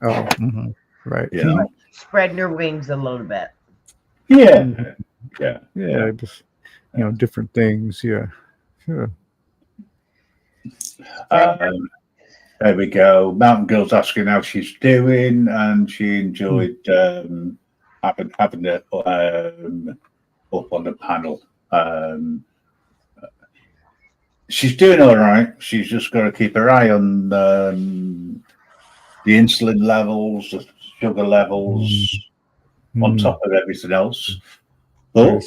Oh, right. Yeah. Spreading her wings a little bit. Yeah. Just different things. Yeah. There we go. Mountain Girl's asking how she's doing, and she enjoyed having it up on the panel. She's doing all right. She's just got to keep her eye on the insulin levels, the sugar levels, on top of everything else. But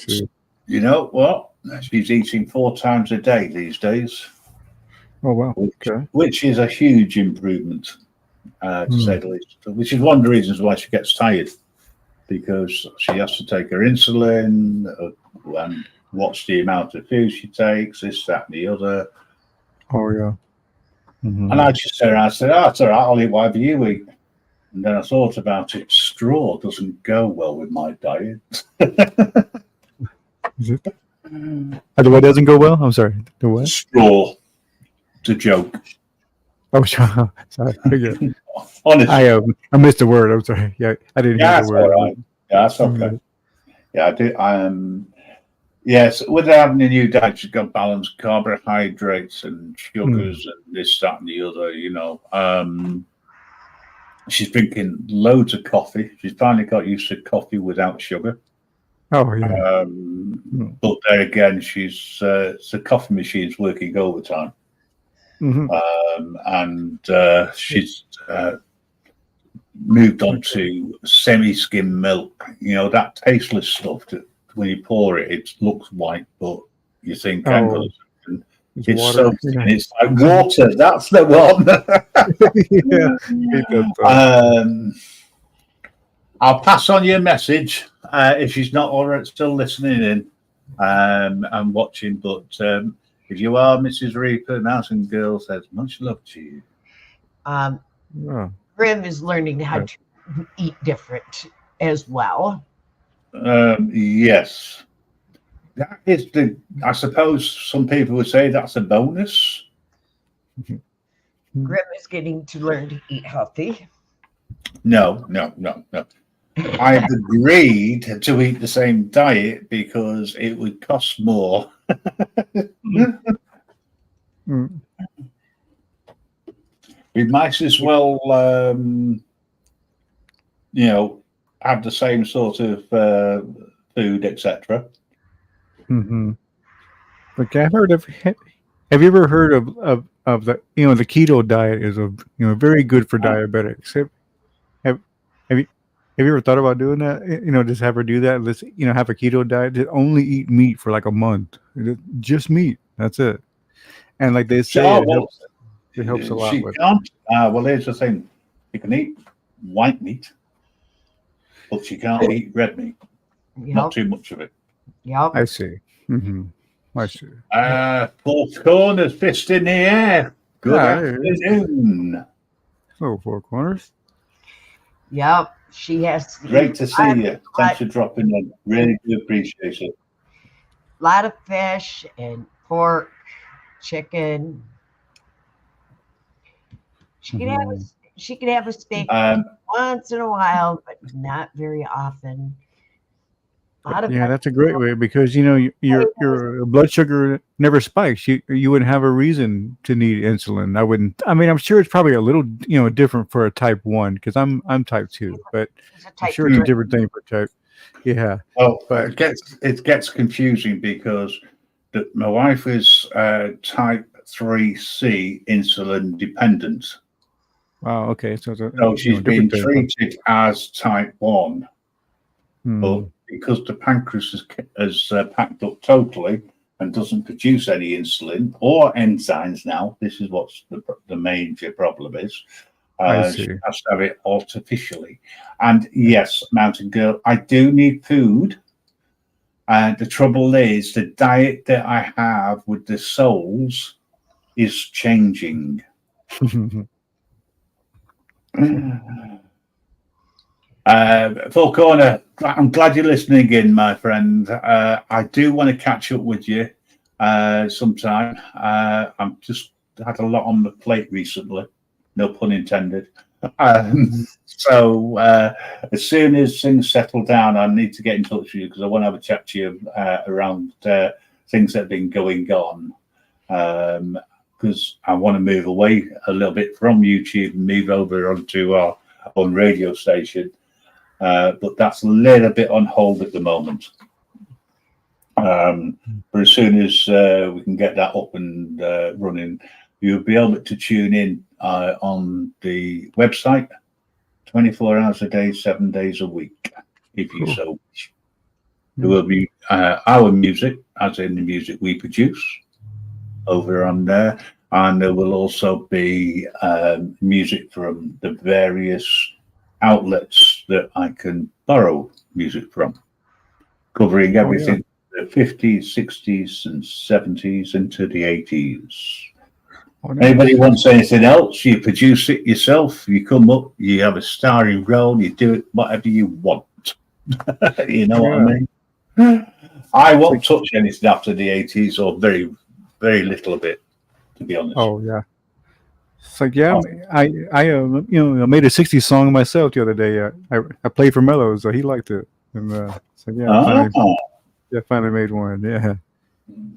you know what? She's eating 4 times a day these days. Oh wow! Which is a huge improvement, to say the least. Which is one of the reasons why she gets tired, because she has to take her insulin and watch the amount of food she takes, this, that, and the other. Oh yeah. And I just said, "Oh, it's all right. I'll eat whatever you eat." And then I thought about it. Straw doesn't go well with my diet. Is it? The what doesn't go well? I'm sorry. The what? Straw. It's a joke. Oh, sorry. Honestly, I missed the word. I'm sorry. Yeah, I didn't hear the word. All right. Yeah, that's okay. Yeah, I do. Yes, with having a new diet, she's got balanced carbohydrates and sugars and this, that, and the other. She's drinking loads of coffee. She's finally got used to coffee without sugar. Oh yeah. But there again, she's the coffee machine's working overtime. And she's moved on to semi-skim milk. That tasteless stuff that when you pour it, it looks white, but you think, it's water. so thin, it's like water. That's the one. I'll pass on your message if she's not already still listening in and watching. But if you are Mrs. Reaper, Mountain Girl says much love to you. Grim is learning how to eat different as well. Yes. That is I suppose some people would say that's a bonus. Grim is getting to learn to eat healthy. No. I've agreed to eat the same diet because it would cost more. We might as well, have the same sort of food, etc. Okay, I've heard of. Have you ever heard of the the keto diet is very good for diabetics? Have you ever thought about doing that? Just have her do that. Let's have a keto diet. Just only eat meat for like a month. Just meat. That's it. And like they say, it helps a lot She with. can't. Well, here's the thing: you can eat white meat, but she can't eat red meat. Not Yep. too much of it. Yep. I see. I see. Four corners, fist in the air. Good Yeah, afternoon. Oh, Four Corners. Yep. She has Great to see I- you. Thanks for dropping in. Really do appreciate it. a lot of fish and pork, chicken. She can have she can have a steak once in a while, but not very often. A lot of Yeah, that's a great way because your blood sugar never spikes. You wouldn't have a reason to need insulin. I wouldn't. I mean, I'm sure it's probably a little different for a type 1 because I'm type 2, but it's a I'm type sure it's a three. different thing for type. Yeah. Well, But- it gets confusing because my wife is type 3C insulin dependent. Wow. Okay. So it's a So she's been different thing. treated as type 1, Hmm. but because the pancreas has packed up totally and doesn't produce any insulin or enzymes now, this is what's the major problem is. I She see. has to have it artificially. And yes, Mountain Girl, I do need food. And the trouble is the diet that I have with the souls is changing. Full Corner, I'm glad you're listening in, my friend. I do want to catch up with you sometime. I'm just had a lot on the plate recently, no pun intended. So as soon as things settle down, I need to get in touch with you because I want to have a chat to you around things that have been going on. Because I want to move away a little bit from YouTube and move over onto our own radio station. But that's a little bit on hold at the moment. But as soon as we can get that up and running, you'll be able to tune in on the website 24 hours a day, 7 days a week, if you Cool. so wish. There will be our music, as in the music we produce, over on there. And there will also be music from the various outlets that I can borrow music from, covering everything the 50s, 60s, and 70s into the 80s. Oh, nice. Anybody wants anything else, you produce it yourself, you come up, you have a starring role, you do it whatever you want. You know what I mean? I won't touch anything after the 80s or very, very little of it, to be honest. Oh yeah. It's like I made a '60s song myself the other day. I played for Mello, so he liked it, and so I finally made one.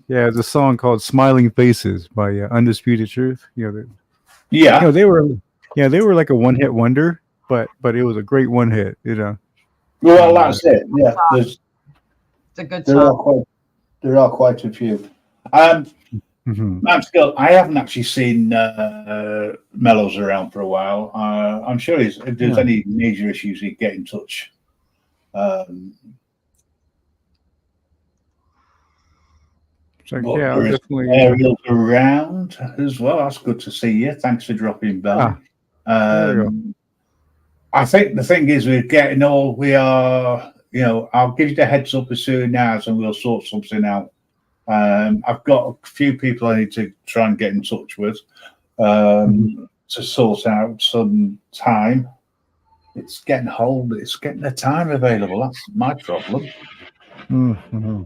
Yeah, it's a song called "Smiling Faces" by Undisputed Truth. Yeah. They were like a one-hit wonder, but it was a great one hit. Well, that's it. Yeah, It's a good there are quite a few. Matt Skill, I haven't actually seen Mellows around for a while. I'm sure if there's any major issues, he'd get in touch. So, But yeah, there is definitely. Ariel's around as well. That's good to see you. Thanks for dropping by. There you I think the thing is, we're getting all we are. I'll give you the heads up as soon as, and we'll sort something out. I've got a few people I need to try and get in touch with to sort out some time. It's getting hold. It's getting the time available. That's my problem. Mm-hmm.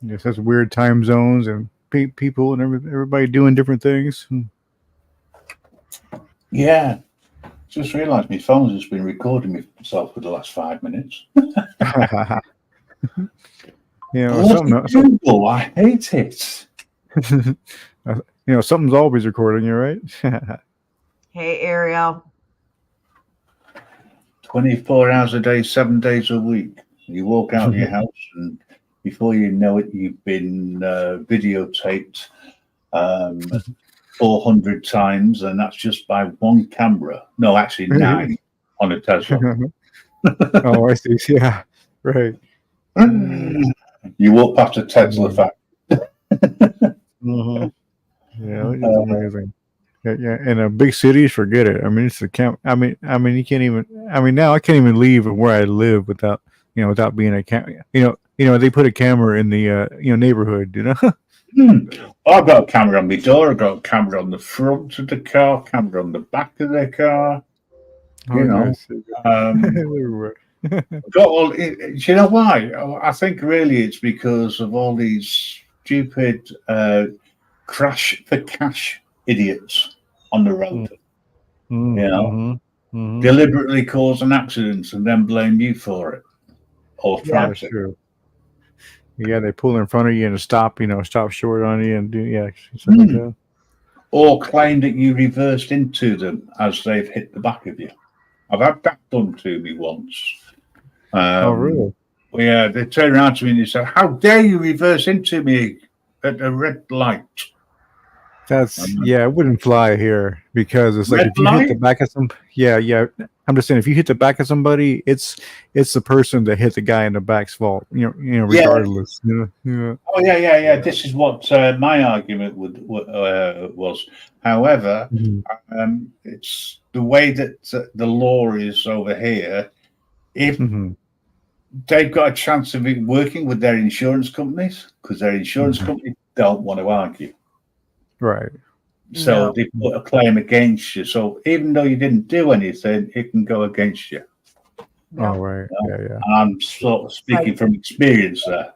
Yes, that's weird time zones and people and everybody doing different things. Yeah. Just realised my phone's just been recording myself for the last 5 minutes. Something. I hate it. Something's always recording you, right? Hey, Ariel. 24 hours a day, 7 days a week. You walk out of your house, and before you know it, you've been videotaped 400 times, and that's just by one camera. No, actually 9 on a Tesla. Oh, I see. Yeah, right. You walk past a Tesla factory. Mhm. Yeah, it's just amazing. Yeah, yeah. In big cities, forget it. I mean, it's the camp. I mean, you can't even. I mean, now I can't even leave where I live without, without being a cam. They put a camera in the neighborhood. I've got a camera on my door. I've got a camera on the front of the car, camera on the back of the car. Oh, You know, yes. Everywhere. got all. Do you know why? I think really it's because of all these stupid crash for cash idiots on the road. Mhm, You know, mhm, mhm. deliberately cause an accident and then blame you for it, or try That's to. true. Yeah, they pull in front of you and stop short on you and do stuff like that. Or claim that you reversed into them as they've hit the back of you. I've had that done to me once. Oh, really? Yeah, they turned around to me and they said, "How dare you reverse into me at a red light?" It wouldn't fly here because it's like Red if you hit the light? back of some, yeah. I'm just saying if you hit the back of somebody, it's the person that hit the guy in the back's fault. Regardless. Yeah. Oh, yeah. This is what my argument was. However, Mhm. it's the way that the law is over here. If Mhm. they've got a chance of it working with their insurance companies, because their insurance Mhm. companies don't want to argue. Right. So No. they put a claim against you. So even though you didn't do anything, it can go against you. Oh, right. Yeah. And I'm sort of speaking from experience there.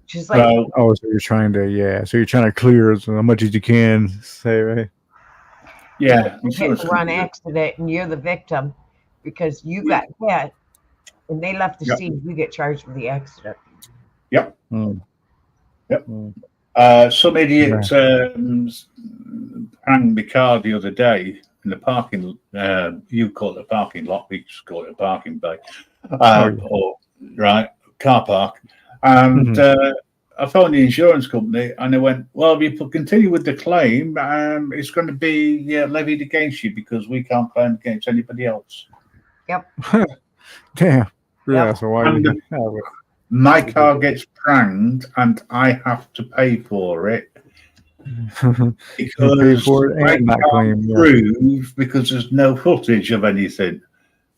Just like So, Oh, so you're trying to clear as much as you can. Say right. yeah, a hit insurance and run companies. accident and you're the victim because you got hit and they left the Yep. scene, you get charged with the accident. Yep. Mm. Yep. Mm. Some idiot hanged the car the other day in the parking. You call it a parking lot. We just call it a parking bay. Or car park. And I phoned the insurance company, and they went, "Well, if you continue with the claim, it's going to be levied against you because we can't claim against anybody else." Yep. Damn. Yeah. Yep. So why And you have it? my car gets pranged, and I have to pay for it You pay because for it I and not can't claim. Yeah. prove because there's no footage of anything.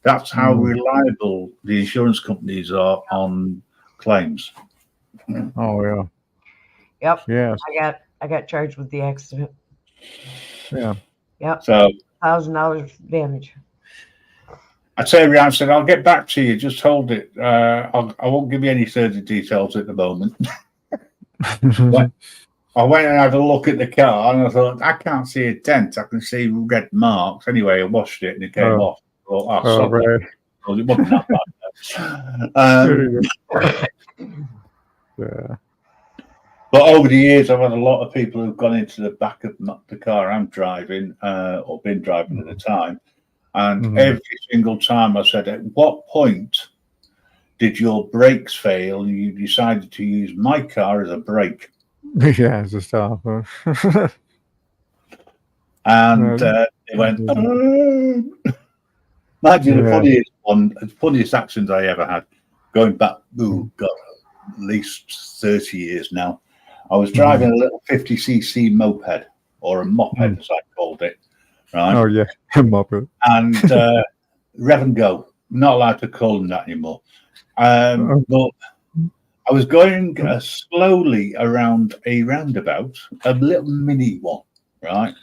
That's how Mm. reliable the insurance companies are on claims. Oh yeah. Yep. Yes. I got charged with the accident. Yeah. Yep. So $1,000 damage. I turned around and said, "I'll get back to you. Just hold it. I won't give you any further details at the moment." I went and had a look at the car, and I thought, I can't see a dent. I can see red marks. Anyway, I washed it, and it came off. I thought, right. it wasn't that bad. Yeah. But over the years, I've had a lot of people who've gone into the back of the car I'm driving, or been driving at the time. And every single time I said, "At what point did your brakes fail and you decided to use my car as a brake?" Yeah, it's a stop. And they went, mind you, the funniest accident I ever had, going back, God, at least 30 years now. I was driving a little 50cc moped, or a moped as I called it, right? Oh yeah, Muppet. And rev and go. Not allowed to call them that anymore. But I was going slowly around a roundabout, a little mini one, right?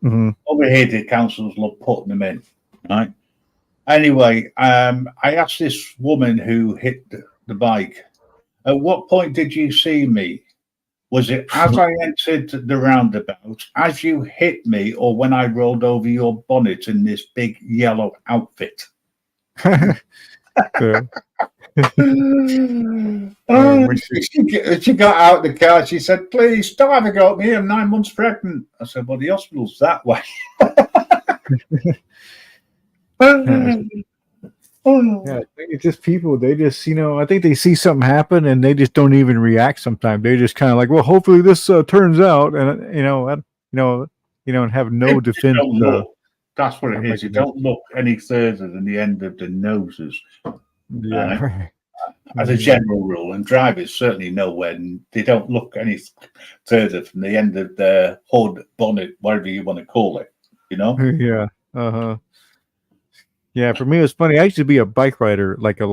Over here, the councils love putting them in, right? Anyway, I asked this woman who hit the bike, "At what point did you see me? Was it as I entered the roundabout, as you hit me, or when I rolled over your bonnet in this big yellow outfit?" She got out of the car. She said, "Please don't have a go at me. I'm 9 months pregnant." I said, "Well, the hospital's that way." Yeah, it's just people. They just, I think they see something happen and they just don't even react. Sometimes they just kind of like, well, hopefully this turns out, and and have no defense. That's what it is. You don't look any further than the end of the noses. Yeah. as a general rule, and drivers certainly know when they don't look any further from the end of their hood, bonnet, whatever you want to call it, you know? Yeah. Yeah, for me it was funny. I used to be a bike rider, like to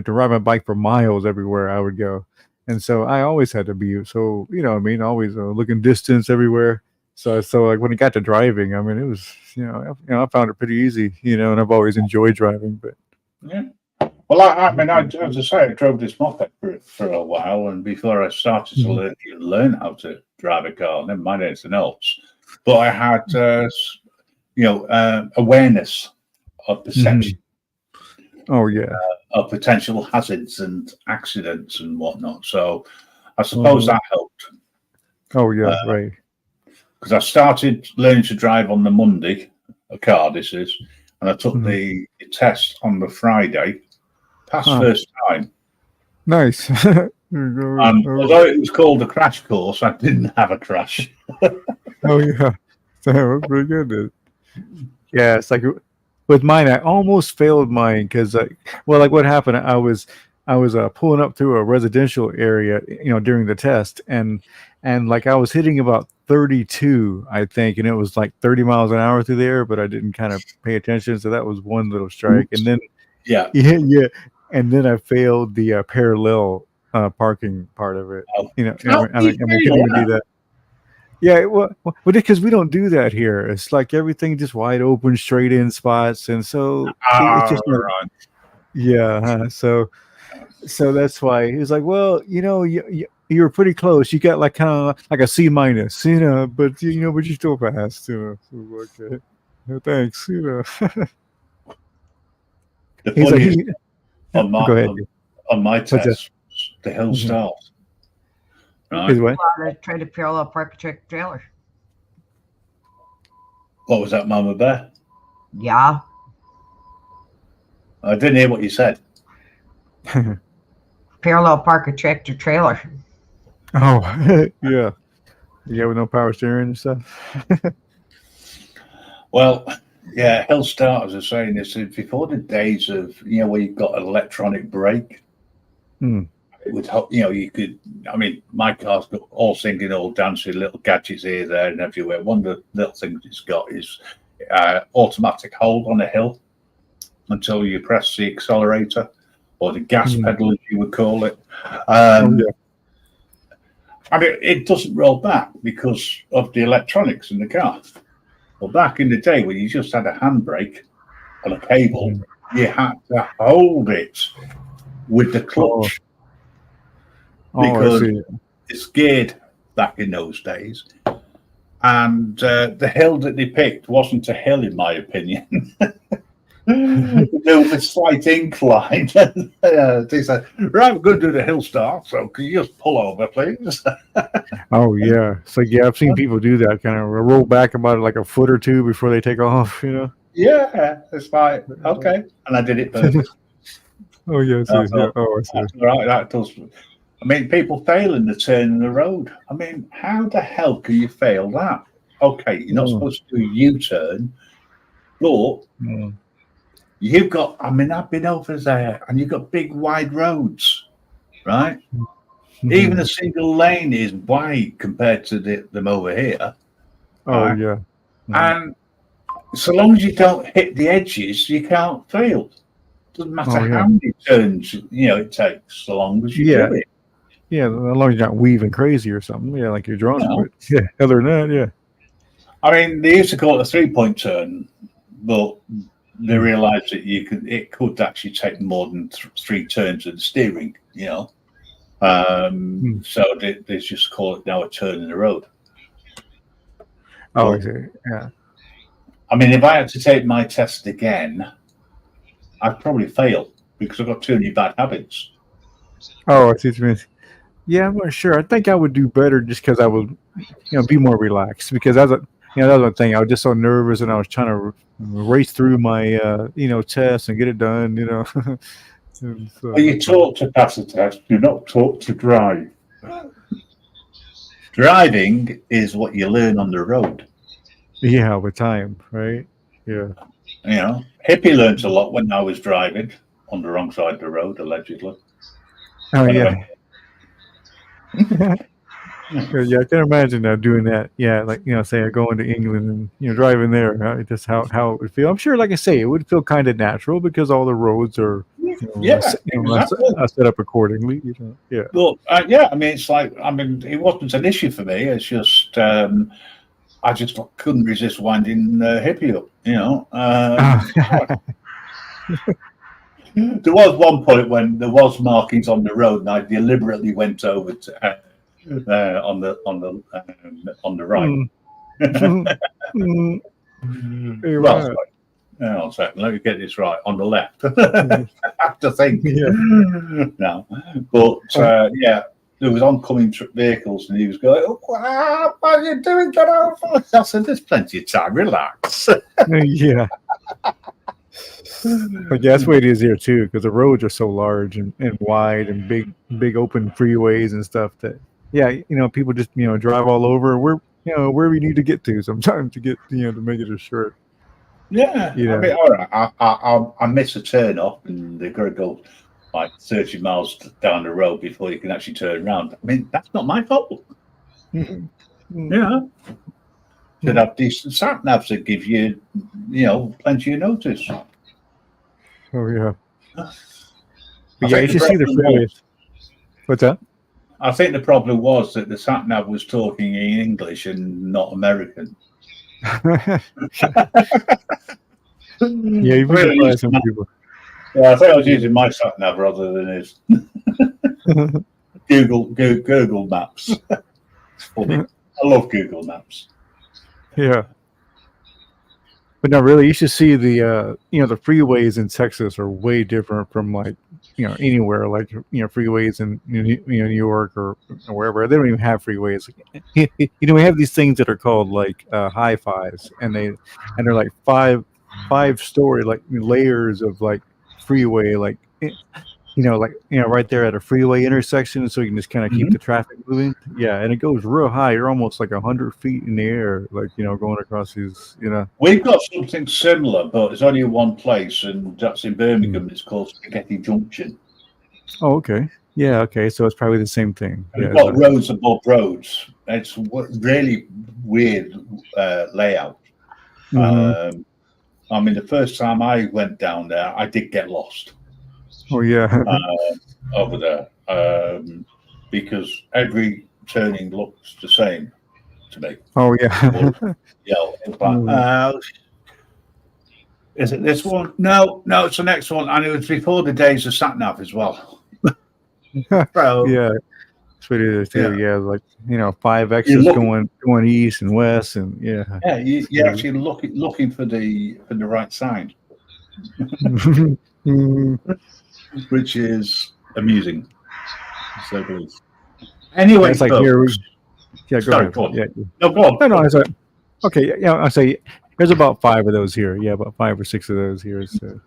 ride my bike for miles everywhere I would go, and so I always had to be so what I mean, always looking distance everywhere. So like when it got to driving, I mean, it was I found it pretty easy, and I've always enjoyed driving. But Yeah. Well, I mean, as I say, I drove this moped for a while, and before I started to learn how to drive a car, never mind anything else, but I had, awareness of perception. Oh yeah, Of potential hazards and accidents and whatnot. So I suppose that helped. Oh yeah, right. Because I started learning to drive on the Monday, a car this is, and I took the test on the Friday, passed first time. Nice. Although it was called a crash course, I didn't have a crash. Oh yeah, that was pretty good. Dude. Yeah, it's like with mine, I almost failed mine because, like what happened? I was pulling up through a residential area, during the test, and like I was hitting about 32, I think, and it was like 30 miles an hour through there, but I didn't kind of pay attention, so that was one little strike. And then yeah, and then I failed the parallel parking part of it. I mean, couldn't even do that. Yeah, well, because we don't do that here. It's like everything just wide open, straight in spots, and so it's just so that's why he was like, well, you were pretty close. You got like kind of like a C minus, but but you still passed, So, okay, thanks, The funniest go ahead. On my test, the hill start. Right. What? Try to parallel park a trailer. What was that, Mama Bear? Yeah. I didn't hear what you said. Parallel park a tractor trailer. Oh, yeah. Yeah, with no power steering and stuff. Well, yeah, hill start, as I was saying, this is before the days of, where you've got an electronic brake. It would help, you could, I mean, my car's got all singing, all dancing, little gadgets here, there, and everywhere. One of the little things it's got is automatic hold on a hill until you press the accelerator or the gas pedal, as you would call it. I mean, it doesn't roll back because of the electronics in the car. Well, back in the day when you just had a handbrake and a cable, you had to hold it with the clutch. Because it's geared back in those days, and the hill that they picked wasn't a hill, in my opinion. There was a slight incline. They said, "Right, we're going to do the hill start. So can you just pull over, please?" Oh yeah, it's like I've seen people do that, kind of roll back about like a foot or two before they take off. Yeah, it's like okay, and I did it perfect. Oh yeah, I see. Right, that does. I mean, people failing the turn in the road. I mean, how the hell can you fail that? Okay, you're not supposed to do a U-turn, but you've got, I mean, I've been over there and you've got big wide roads, right? Even a single lane is wide compared to them over here. Oh, yeah. And so long as you don't hit the edges, you can't fail. Doesn't matter how many turns, it takes, so long as you do it. Yeah, as long as you're not weaving crazy or something. Yeah, like you're drawn to it. Yeah, other than that, yeah. I mean, they used to call it a 3-point turn, but they realised that it could actually take more than 3 turns of the steering, So they just call it now a turn in the road. Oh, yeah. I mean, if I had to take my test again, I'd probably fail because I've got too many bad habits. Oh, I see what you mean. Yeah, I'm not sure. I think I would do better just because I would, be more relaxed. Because that was one thing. I was just so nervous, and I was trying to race through my, test and get it done. And so, well, you taught to pass a test. You're not taught to drive. Driving is what you learn on the road. Yeah, with time, right? Yeah. Hippie learned a lot when I was driving. on the wrong side of the road, allegedly. Oh Anyway. yeah. Yeah, I can imagine doing that. Yeah, like say going to England and driving there. Just how it would feel. I'm sure, like I say, it would feel kind of natural because all the roads are Exactly. set up accordingly. Yeah. Well, yeah, I mean, it's like, it wasn't an issue for me. It's just, I just couldn't resist winding Hippie up, There was one point when there was markings on the road, and I deliberately went over to on the right. Well, sorry. Hang on a second, let me get this right. On the left. I have to think. Yeah. No, but yeah, there was oncoming vehicles, and he was going, "Oh, what are you doing? Get over!" I said, "There's plenty of time. Relax." Yeah. But yeah, that's the way it is here too, because the roads are so large and wide and big open freeways and stuff that people just drive all over where we need to get to sometimes to get to make it a short. Yeah, I mean, all right, I miss a turn off, and they've got to go like 30 miles down the road before you can actually turn around. I mean, that's not my fault. Yeah, should have decent sat navs that give you, plenty of notice. Oh yeah. But yeah, you should see the freeways. What's that? I think the problem was that the sat nav was talking in English and not American. Yeah, you've been surprised some people. Yeah, I think I was using my sat nav rather than his. Google Maps. It's funny. I love Google Maps. Yeah. But no, really, you should see the the freeways in Texas are way different from like anywhere, like freeways in New York or wherever. They don't even have freeways. We have these things that are called like high fives, and they're like five-story like layers of like freeway, like right there at a freeway intersection, so you can just kind of keep the traffic moving. Yeah, and it goes real high. You're almost like 100 feet in the air, like going across these. We've got something similar, but it's only in one place, and that's in Birmingham. It's called Spaghetti Junction. Oh, okay. Yeah, okay. So it's probably the same thing. We've got roads above roads. It's really weird layout. I mean, the first time I went down there, I did get lost. Oh yeah. Over there, because every turning looks the same to me. Oh yeah. Is it this one? No, it's the next one, and it was before the days of sat nav as well. So, yeah, that's what it is too. Yeah, like 5X's going east and west, and yeah. Yeah, you're actually looking for the right sign. Which is amusing. So please. Anyway, it's like here. Yeah, go ahead. Go on. Yeah. No, go on. No, it's like okay. Yeah, I say there's about 5 of those here. Yeah, about 5 or 6 of those here. So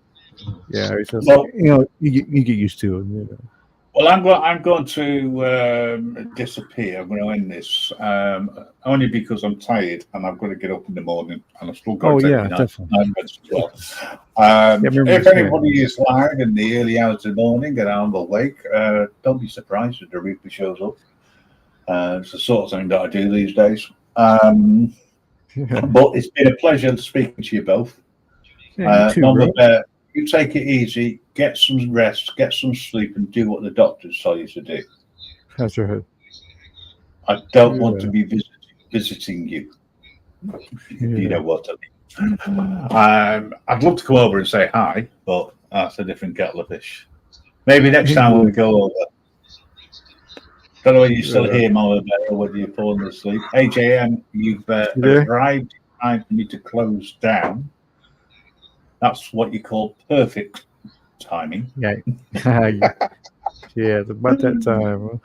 yeah, it's just you get used to it. Well, I'm going to disappear. I'm going to end this only because I'm tired and I've got to get up in the morning and I've still got to take definitely. As well. If anybody is live in the early hours of the morning and I'm awake, don't be surprised if the Reaper shows up. It's the sort of thing that I do these days. But it's been a pleasure speaking to you both. Yeah, Mama Bear, you take it easy, get some rest, get some sleep, and do what the doctors tell you to do. That's right. I don't want to be visiting you. You know what I mean. I'd love to come over and say hi, but that's a different kettle of fish. Maybe next time when we go over. Don't know whether you still hear Mama Bear or whether you're falling asleep. AJM, you've arrived in time for me to close down. That's what you call perfect timing. Yeah. Yeah, it's about that time.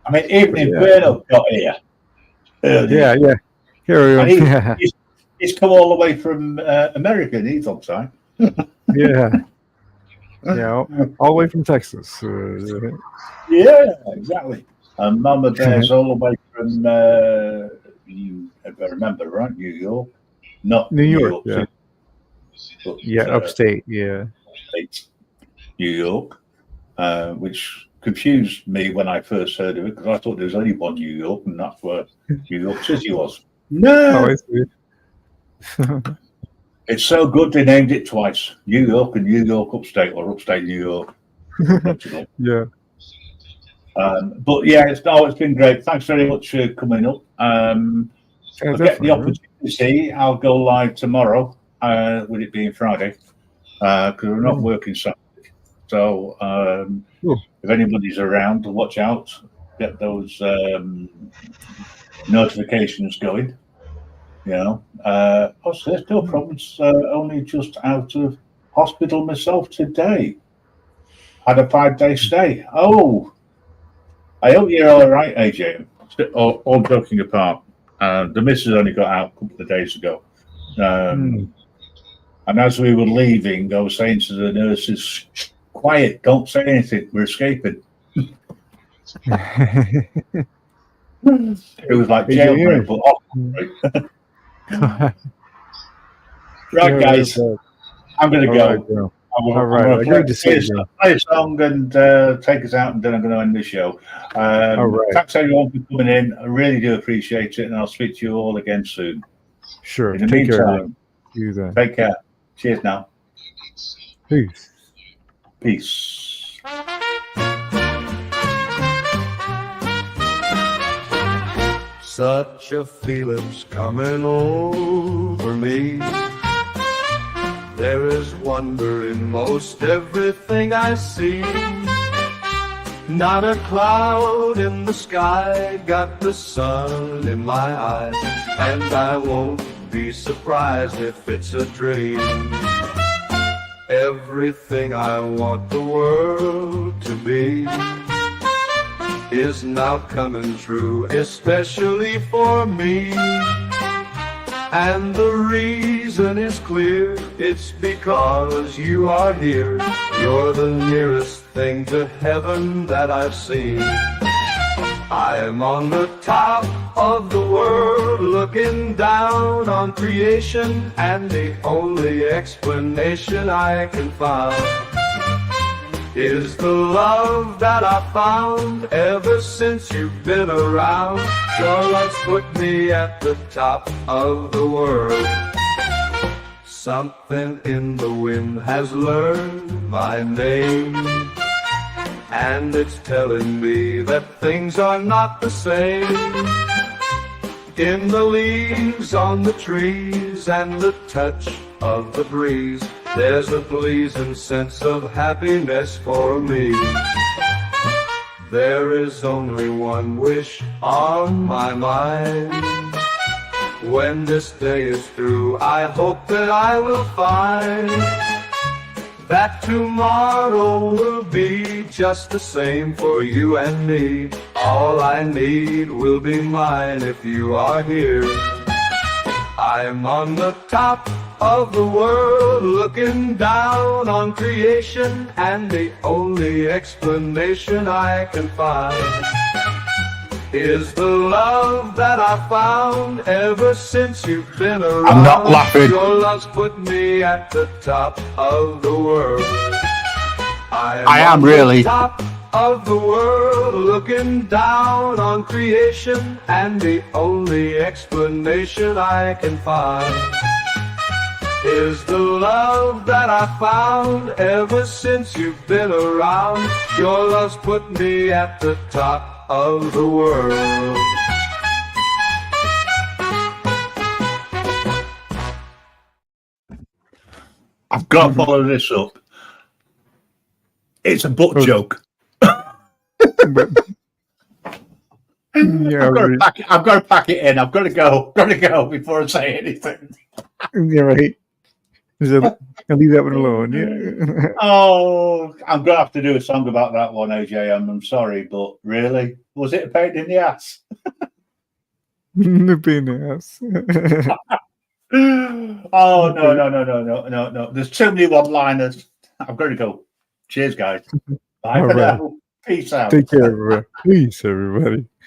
I mean, even if Berno got here. Yeah. Here we go. He's come all the way from America and he's on time. Yeah. Yeah, all the way from Texas. Yeah, exactly. And Mama Bear's all the way from, you remember, right? New York? Not New York, yeah. But, upstate, yeah. Upstate. New York, which confused me when I first heard of it because I thought there was only one New York, and that's where New York City was. No, I see. it's so good they named it twice: New York and New York Upstate, or Upstate New York. Yeah. But yeah, it's been great. Thanks very much for coming up. Yeah, I'll get the definitely, man. opportunity. I'll go live tomorrow, with it being Friday, because we're not working Saturday. So if anybody's around, watch out. Get those notifications going. Also, there's no problems. Only just out of hospital myself today. Had a 5-day stay. Oh, I hope you're all right, AJ. All joking apart. The missus only got out a couple of days ago. And as we were leaving, I was saying to the nurses, quiet, don't say anything, we're escaping. It was like jailbreak, but off. Right, guys, I'm going to go. Right, All right. Great to see you. Play a song and take us out, and then I'm going to end the show. All right. Thanks everyone for coming in. I really do appreciate it, and I'll speak to you all again soon. Sure. In the Take care. meantime, You then. take care. Cheers now. Peace. Peace. Such a feeling's coming over me. There is wonder in most everything I see. Not a cloud in the sky, got the sun in my eyes, and I won't be surprised if it's a dream. Everything I want the world to be is now coming true, especially for me. And the reason is clear, it's because you are here. You're the nearest thing to heaven that I've seen. I am on the top of the world, looking down on creation, and the only explanation I can find is the love that I found ever since you've been around. Your love's put me at the top of the world. Something in the wind has learned my name, and it's telling me that things are not the same. In the leaves on the trees and the touch of the breeze, there's a pleasing sense of happiness for me. There is only one wish on my mind. When this day is through, I hope that I will find that tomorrow will be just the same for you and me. All I need will be mine if you are here. I'm on the top of the world, looking down on creation, and the only explanation I can find is the love that I found ever since you've been around. I'm not laughing. Your love's put me at the top of the world. I am really. The top of the world, looking down on creation, and the only explanation I can find is the love that I found ever since you've been around. Your love's put me at the top of the world. I've got to follow this up. It's a butt joke. But, yeah, I've got to pack it in. I've got to go. Got to go before I say anything. yeah, right. So, I'll leave that one alone. Yeah. Oh, I'm going to have to do a song about that one, AJ. I'm sorry, but really? Was it a pain in the ass? The penis. Oh, no. There's too many one-liners. I've got to go. Cheers, guys. Bye All for right. now. Peace out. Take care, everybody. Peace, everybody.